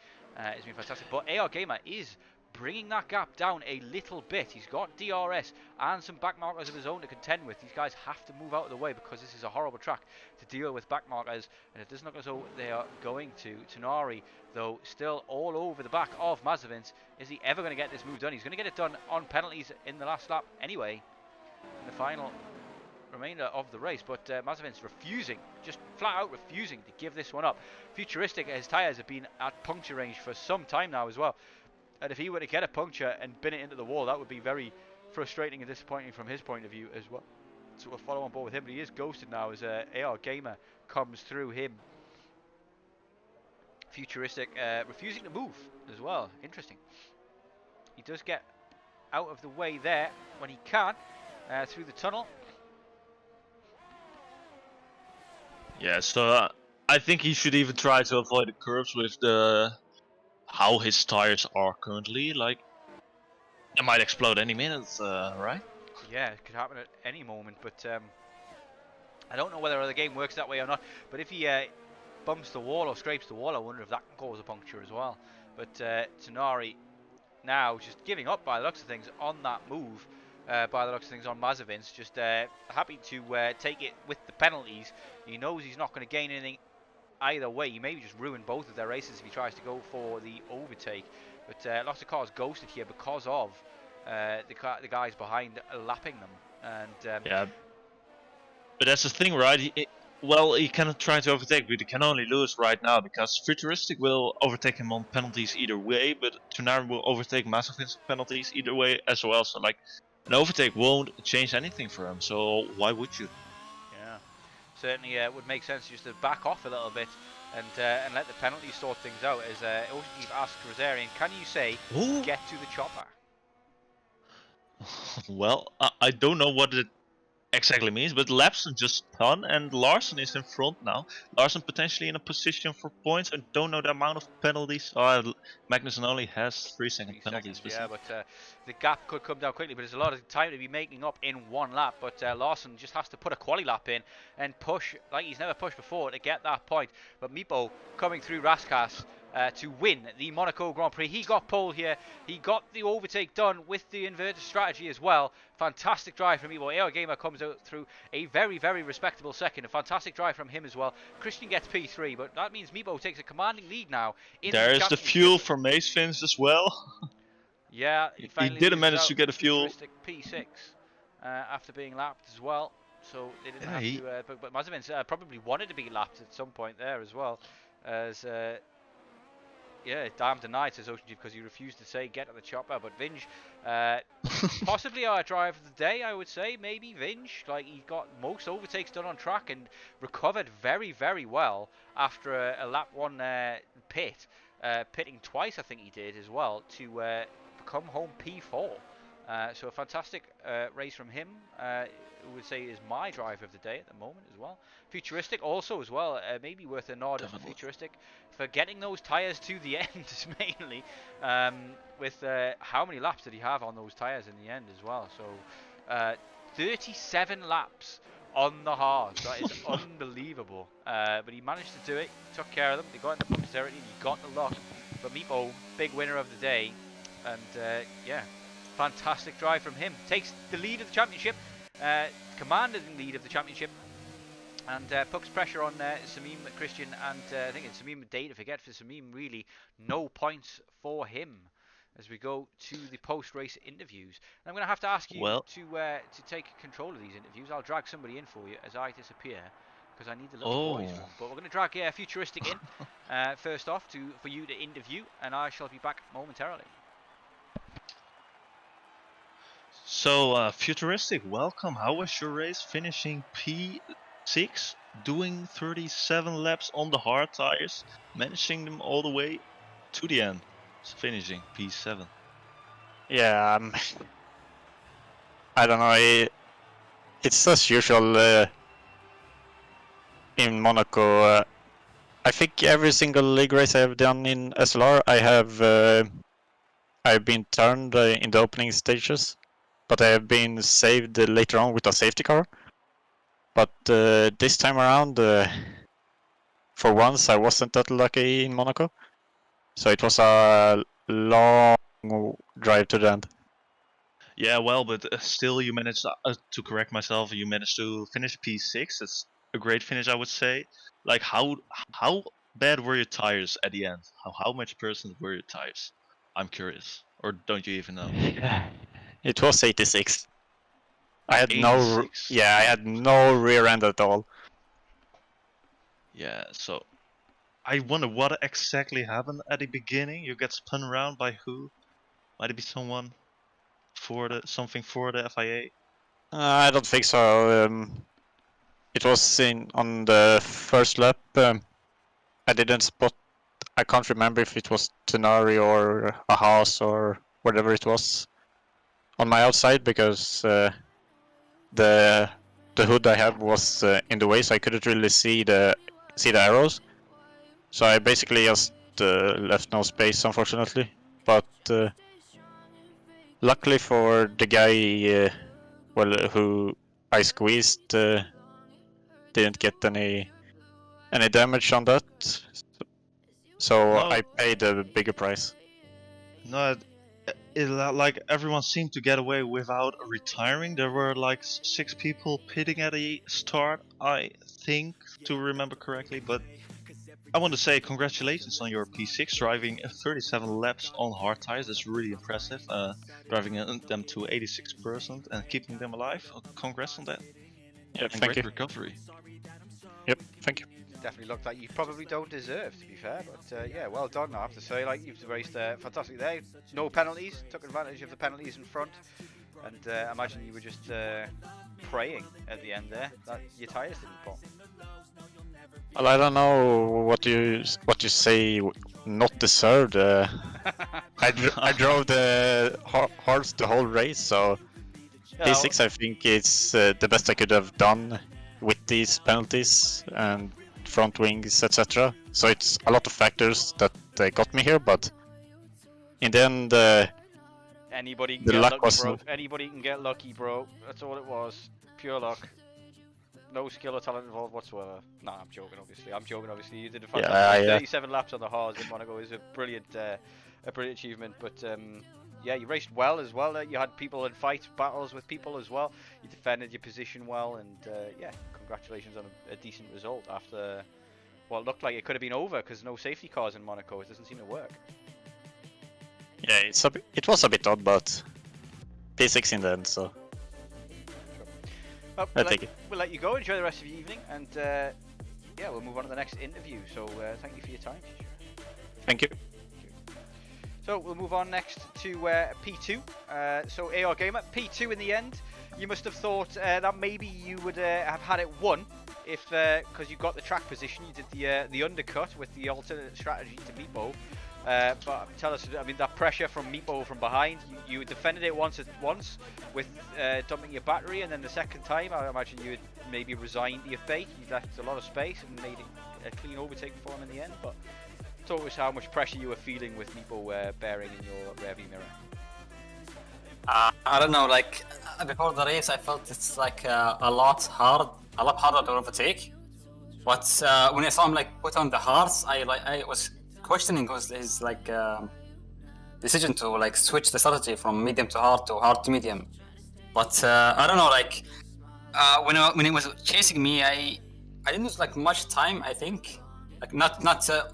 It's been fantastic. But AR Gamer is bringing that gap down a little bit. He's got DRS and some back markers of his own to contend with. These guys have to move out of the way because this is a horrible track to deal with back markers, and it doesn't look as though they are going to. Tenari, though, still all over the back of Mazepin's. Is he ever going to get this move done? He's going to get it done on penalties in the last lap anyway, in the final remainder of the race, but Mazepin's refusing, just flat out refusing to give this one up. Futuristic, his tyres have been at puncture range for some time now as well. And if he were to get a puncture and bin it into the wall, that would be very frustrating and disappointing from his point of view as well. So we'll follow on board with him, but he is ghosted now as AR Gamer comes through him. Futuristic refusing to move as well. Interesting. He does get out of the way there when he can through the tunnel. Yeah, so I think he should even try to avoid the curves with how his tires are currently. Like, it might explode any minute, right? Yeah, it could happen at any moment, but I don't know whether the game works that way or not. But if he bumps the wall or scrapes the wall, I wonder if that can cause a puncture as well. But Tenari now just giving up by the looks of things on that move. By the looks of things on Mazepin's, just happy to take it with the penalties. He knows he's not going to gain anything either way. He maybe just ruin both of their races if he tries to go for the overtake. But lots of cars ghosted here because of the guys behind lapping them. And Yeah, but that's the thing, right? Well, he cannot try to overtake, but he can only lose right now because Futuristic will overtake him on penalties either way, but Tunari will overtake Massive penalties either way as well. So like, an overtake won't change anything for him. So why would you? yeah, certainly would make sense just to back off a little bit and let the penalties sort things out. As Ocean asked Rosarian, can you say Ooh. get to the chopper? Well, I don't know what it exactly means, but Lapson just spun and Larson is in front now. Larson potentially in a position for points. I don't know the amount of penalties. Magnussen only has 3-second 3 penalties. seconds, yeah, but the gap could come down quickly, but there's a lot of time to be making up in one lap. But Larson just has to put a quali lap in and push like he's never pushed before to get that point. But Meepo coming through Raskas to win the Monaco Grand Prix. He got pole here. He got the overtake done with the inverted strategy as well. Fantastic drive from Meepo. AR Gamer comes out through a very, very respectable second. A fantastic drive from him as well. Christian gets P3, but that means Meepo takes a commanding lead now. There is the fuel for Mace Fins as well. Yeah, he didn't manage to get a fuel. P6 after being lapped as well. So they didn't have to. But Mazepin probably wanted to be lapped at some point there as well, as yeah, damn denied says Ocean because he refused to say get to the chopper. But Vinge, possibly our drive of the day, I would say. Maybe Vinge, like he got most overtakes done on track and recovered very, very well after a lap 1 pit, pitting twice I think he did as well to come home P4. So a fantastic race from him. I would say is my driver of the day at the moment as well. Futuristic also as well, maybe worth a nod for Futuristic for getting those tyres to the end mainly, with how many laps did he have on those tyres in the end as well. So 37 laps on the hards, that is unbelievable. But he managed to do it, took care of them, they got in the punch territory, he got the lock. But Meepo, big winner of the day, and yeah, fantastic drive from him. Takes the lead of the championship. Commanded in lead of the championship, and puts pressure on Samim Christian, and I think it's Samim Day to forget for Samim. Really, no points for him as we go to the post-race interviews. And I'm going to have to ask you to take control of these interviews. I'll drag somebody in for you as I disappear because I need the little boys one. But we're going to drag Futuristic in first off for you to interview, and I shall be back momentarily. So, Futuristic, welcome. How was your race? Finishing P6, doing 37 laps on the hard tires, managing them all the way to the end, finishing P7. Yeah, I don't know. It's as usual in Monaco. I think every single league race I have done in SLR, I've been turned in the opening stages. But I have been saved later on with a safety car. But this time around, for once, I wasn't that lucky in Monaco. So it was a long drive to the end. Yeah, well, but still you managed to correct myself. You managed to finish P6. It's a great finish, I would say. Like, how bad were your tires at the end? How much percent were your tires? I'm curious. Or don't you even know? It was 86. I had 86. I had no rear end at all. Yeah, so I wonder what exactly happened at the beginning. You get spun around by who? Might it be someone something for the FIA? I don't think so. It was on the first lap. I didn't spot. I can't remember if it was Tenari or a Haas or whatever it was on my outside because the hood I have was in the way, so I couldn't really see the arrows. So I basically just left no space, unfortunately. But luckily for the guy, who I squeezed, didn't get any damage on that. So no. I paid a bigger price. No, like everyone seemed to get away without retiring. There were like 6 people pitting at the start, I think, to remember correctly. But I want to say congratulations on your P6 driving 37 laps on hard tires. That's really impressive. Driving them to 86% and keeping them alive. Congrats on that. Yeah, And thank great you. recovery. Yep, thank you. Definitely looked like you probably don't deserve, to be fair. But yeah, well done, I have to say. Like, you've raced fantastic there. No penalties. Took advantage of the penalties in front. And I imagine you were just praying at the end there that your tyres didn't pop. Well, I don't know what you say not deserved. I drove the hards the whole race, so Yeah, P6 I think it's the best I could have done with these penalties and front wings, etc. So it's a lot of factors that got me here, but in the end, anybody can the get luck lucky, was bro. Anybody can get lucky, bro. That's all it was. Pure luck. No skill or talent involved whatsoever. Nah, I'm joking, obviously. You did a fantastic 37 laps on the hards in Monaco is a brilliant achievement. But yeah, you raced well as well. You had people in battles with people as well. You defended your position well, and yeah, congratulations on a decent result after what looked like it could have been over because no safety cars in Monaco. It doesn't seem to work. yeah, it was a bit odd, but P6 in the end, so Well, I take it. We'll let you go. Enjoy the rest of your evening, and yeah, we'll move on to the next interview. So thank you for your time, teacher. Thank you. So we'll move on next to P2. So AR Gamer, P2 in the end. You must have thought that maybe you would have had it won if, because you got the track position, you did the undercut with the alternate strategy to Meepo. But tell us, I mean, that pressure from Meepo from behind, you defended it once with dumping your battery, and then the second time, I imagine you had maybe resigned to your fate. You left a lot of space and made it a clean overtake for him in the end. But talk us how much pressure you were feeling with Meepo bearing in your rearview mirror. I don't know, like before the race I felt it's like a lot harder to overtake. But when I saw him like put on the hards, I was questioning his like decision to like switch the strategy from medium to hard to medium. But I don't know, like when he was chasing me, I didn't lose like much time. I think like not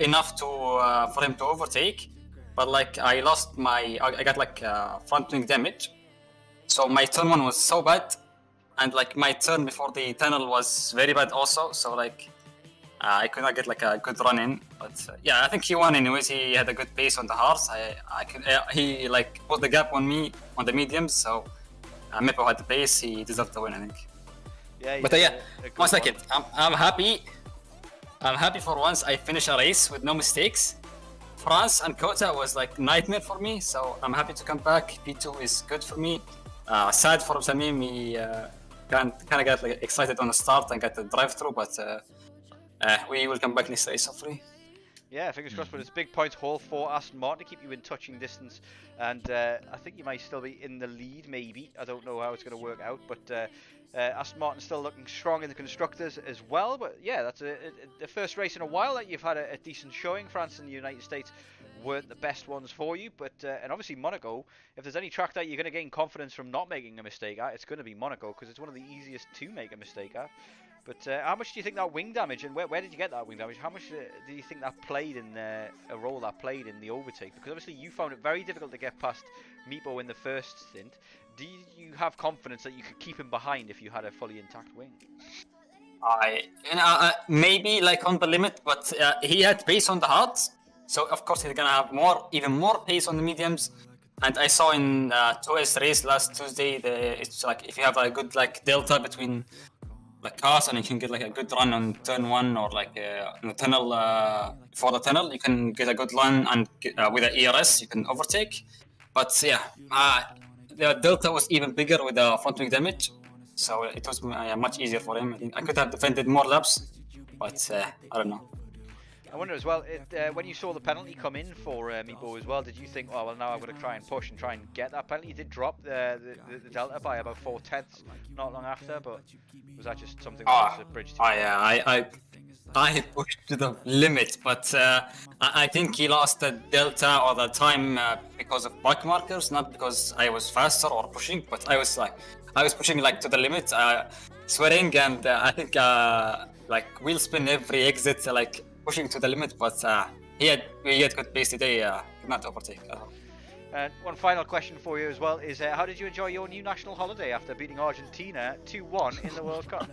enough to for him to overtake. But like I got like front wing damage, so my turn one was so bad, and like my turn before the tunnel was very bad also. So like I could not get like a good run in. But yeah, I think he won anyways. He had a good pace on the hards. He like put the gap on me on the mediums. So Meepo had the pace. He deserved the win, I think. Yeah. But yeah, 1 second. I'm happy. I'm happy for once. I finished a race with no mistakes. France and Kota was like nightmare for me, so I'm happy to come back. P2 is good for me. Sad for Samim, he kind of got like excited on the start and got the drive-through, but we will come back next race hopefully. Yeah, fingers crossed, but it's a big point haul for Aston Martin to keep you in touching distance, and I think you might still be in the lead, maybe. I don't know how it's going to work out, but Aston Martin still looking strong in the constructors as well. But yeah, that's the first race in a while that you've had a decent showing. France and the United States weren't the best ones for you, but and obviously Monaco, if there's any track that you're going to gain confidence from not making a mistake at, it's going to be Monaco, because it's one of the easiest to make a mistake at. But how much do you think that wing damage, and where did you get that wing damage? How much do you think that played in a role that played in the overtake? Because obviously you found it very difficult to get past Meepo in the first stint. Do you have confidence that you could keep him behind if you had a fully intact wing? Maybe like on the limit, but he had pace on the hards, so of course he's gonna have even more pace on the mediums. And I saw in 2S race last Tuesday, it's like if you have a good like delta between like cars, and you can get like a good run on turn one, or like in the tunnel for the tunnel, you can get a good run, and with the ERS you can overtake. But yeah, the delta was even bigger with the front wing damage, so it was much easier for him. I think I could have defended more laps, but I don't know. I wonder as well, when you saw the penalty come in for Meepo as well, did you think, oh well, now I'm going to try and push and try and get that penalty? You did drop the delta by about 4/10 not long after, but was that just something that was a bridge to? I pushed to the limit, but I think he lost the delta or the time because of back markers, not because I was faster or pushing, but I was pushing like to the limit, swearing, and I think like wheel spin every exit, like pushing to the limit, but he had good pace today. Could not overtake at all. And one final question for you as well is, how did you enjoy your new national holiday after beating Argentina 2-1 in the World Cup?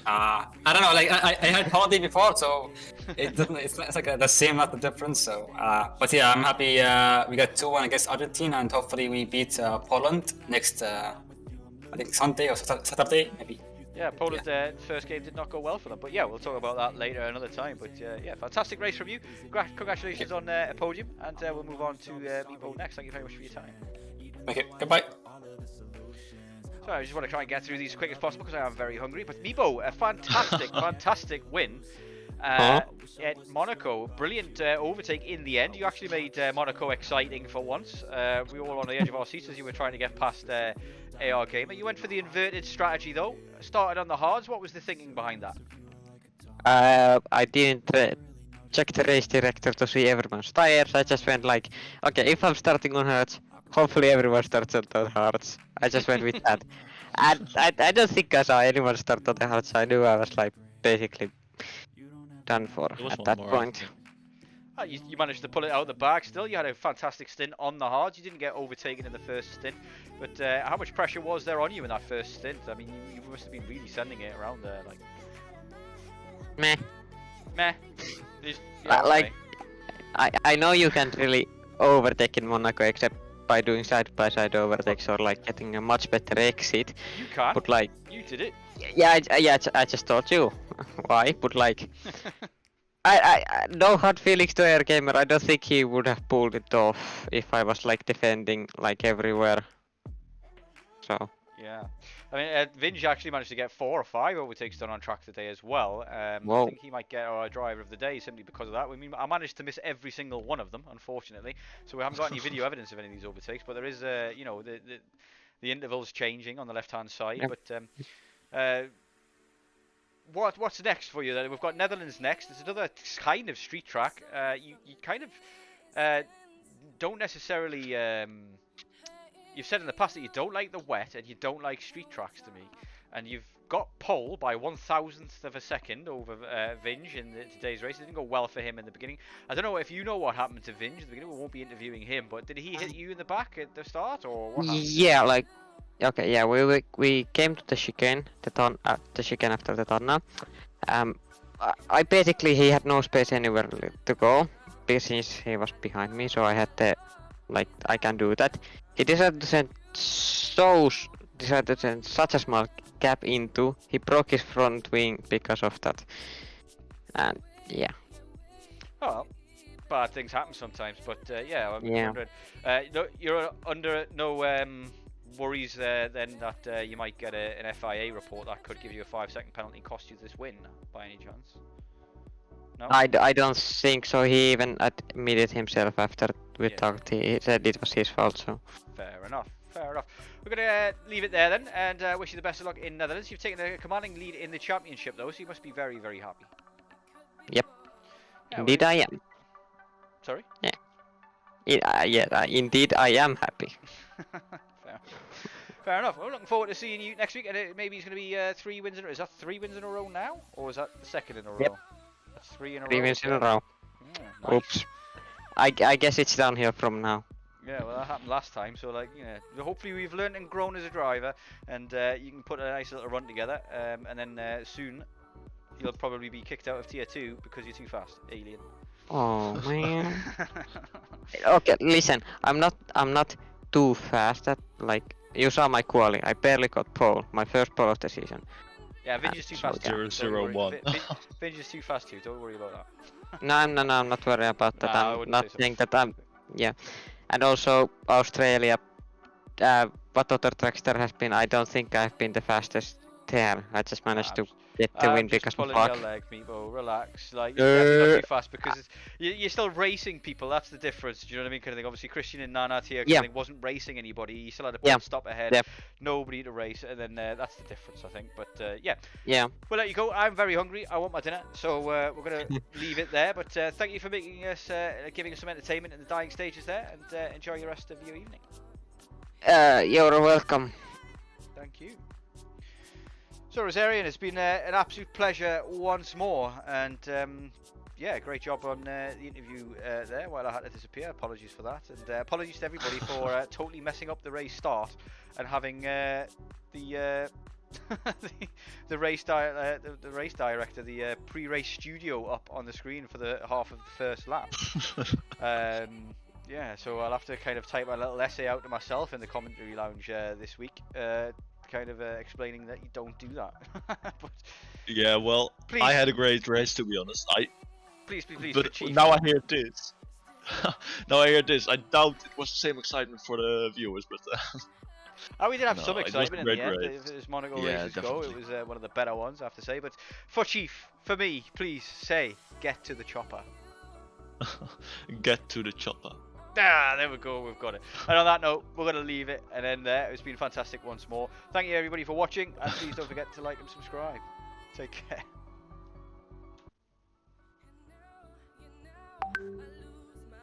I don't know, like I had holiday before, so it doesn't. It's like the same, not the difference. So, but yeah, I'm happy. We got 2-1 against Argentina, and hopefully we beat Poland next. I think Sunday or Saturday, maybe. Yeah, Poland's first game did not go well for them, but yeah, we'll talk about that later another time. But yeah, fantastic race from you. Congratulations on a podium, and we'll move on to Meepo next. Thank you very much for your time. Okay, goodbye. So I just want to try and get through these as quick as possible because I am very hungry. But Meepo, a fantastic, fantastic win at Monaco. Brilliant overtake in the end. You actually made Monaco exciting for once. We were all on the edge of our seats as you were trying to get past AR Gamer. You went for the inverted strategy though. Started on the hards. What was the thinking behind that? I didn't check the race director to see everyone's tires. I just went like, okay, if I'm starting on hards, hopefully everyone starts on the hards. I just went with that. And I don't think I saw anyone start on the hards. I knew I was like basically done for at that point. You managed to pull it out of the bag still. You had a fantastic stint on the hards. You didn't get overtaken in the first stint. But how much pressure was there on you in that first stint? I mean, you must have been really sending it around there. Like, Meh. Like, I know you can't really overtake in Monaco except by doing side-by-side overtakes or like getting a much better exit. You can't. But like, you did it. Yeah, I just told you why. But like, I no hard feelings to Air Gamer. I don't think he would have pulled it off if I was like defending like everywhere. So. Yeah. I mean, Vinge actually managed to get 4 or 5 overtakes done on track today as well. I think he might get our driver of the day simply because of that. I mean, I managed to miss every single one of them, unfortunately. So we haven't got any video evidence of any of these overtakes. But there is, you know, the intervals changing on the left-hand side. Yep. But what's next for you then? We've got Netherlands next. It's another kind of street track. You kind of don't necessarily. You've said in the past that you don't like the wet and you don't like street tracks to me, and you've got pole by 1,000th of a second over Vinge in today's race. It didn't go well for him in the beginning. I don't know if you know what happened to Vinge in the beginning. We won't be interviewing him, but did he hit you in the back at the start, or what happened? Yeah, like, okay, yeah, we came to the chicane, the chicane after the tunnel. I basically, he had no space anywhere to go since he was behind me, so I had to, like, I can do that. He decided to send such a small gap into. He broke his front wing because of that. And yeah. Oh well, bad things happen sometimes, but yeah, I'm wondering. You're under no worries then that you might get an FIA report that could give you a 5-second penalty and cost you this win by any chance? No? I don't think so. He even admitted himself after we talked. He said it was his fault. So. Fair enough. We're gonna leave it there then, and wish you the best of luck in Netherlands. You've taken a commanding lead in the championship though, so you must be very, very happy. Yep. Yeah, indeed, I am. Sorry? Yeah. Indeed, I am happy. Fair enough. I'm looking forward to seeing you next week, and maybe it's going to be 3 wins in a row. Is that 3 wins in a row now, or is that the second in a row? Yep. That's 3 in a row. 3 wins in a row. Nice. Oops. I guess it's downhill from now. Yeah, well that happened last time, so like, you know, hopefully we've learned and grown as a driver, and you can put a nice little run together, and then soon you'll probably be kicked out of tier 2 because you're too fast, alien. Oh man. Okay, listen, I'm not too fast. At like you saw my quali, I barely got pole, my first pole of the season. Yeah, Vinge is too fast. 0-0-1. Vinge is too fast too. Don't worry about that. No, I'm not worried about that. I'm not saying that I'm. Yeah, and also Australia. What other tracks there has been? I don't think I've been the fastest there. I just managed to get the win because of luck. Your leg, Meepo. Relax. Like, you're not too fast because you're still racing people. That's the difference. Do you know what I mean? Kind of thing. Obviously, Christian and Nanat here wasn't racing anybody. He still had a stop ahead. Nobody to race, and then that's the difference, I think. But yeah. We'll let you go. I'm very hungry. I want my dinner, so we're gonna leave it there. But thank you for making us, giving us some entertainment in the dying stages there, and enjoy the rest of your evening. You're welcome. Thank you. So Rosarian, it's been an absolute pleasure once more, and yeah, great job on the interview there while I had to disappear. Apologies for that, and apologies to everybody for totally messing up the race start and having the the race director, the pre-race studio up on the screen for the half of the first lap. Yeah, so I'll have to kind of type a little essay out to myself in the commentary lounge this week, kind of explaining that you don't do that. But Yeah, well, please, I had a great race, to be honest. please, But achieve. now I hear this. Now I hear this. I doubt it was the same excitement for the viewers, but We did have some No, it was a excitement in the great end. race. As Monaco Yeah, races go, it definitely. was one of the better ones, I have to say. But for Chief, for me, please say, get to the chopper. get to the chopper. Ah, there we go, we've got it. And on that note, we're going to leave it and end there. It's been fantastic once more. Thank you everybody for watching, and please don't forget to like and subscribe. Take care.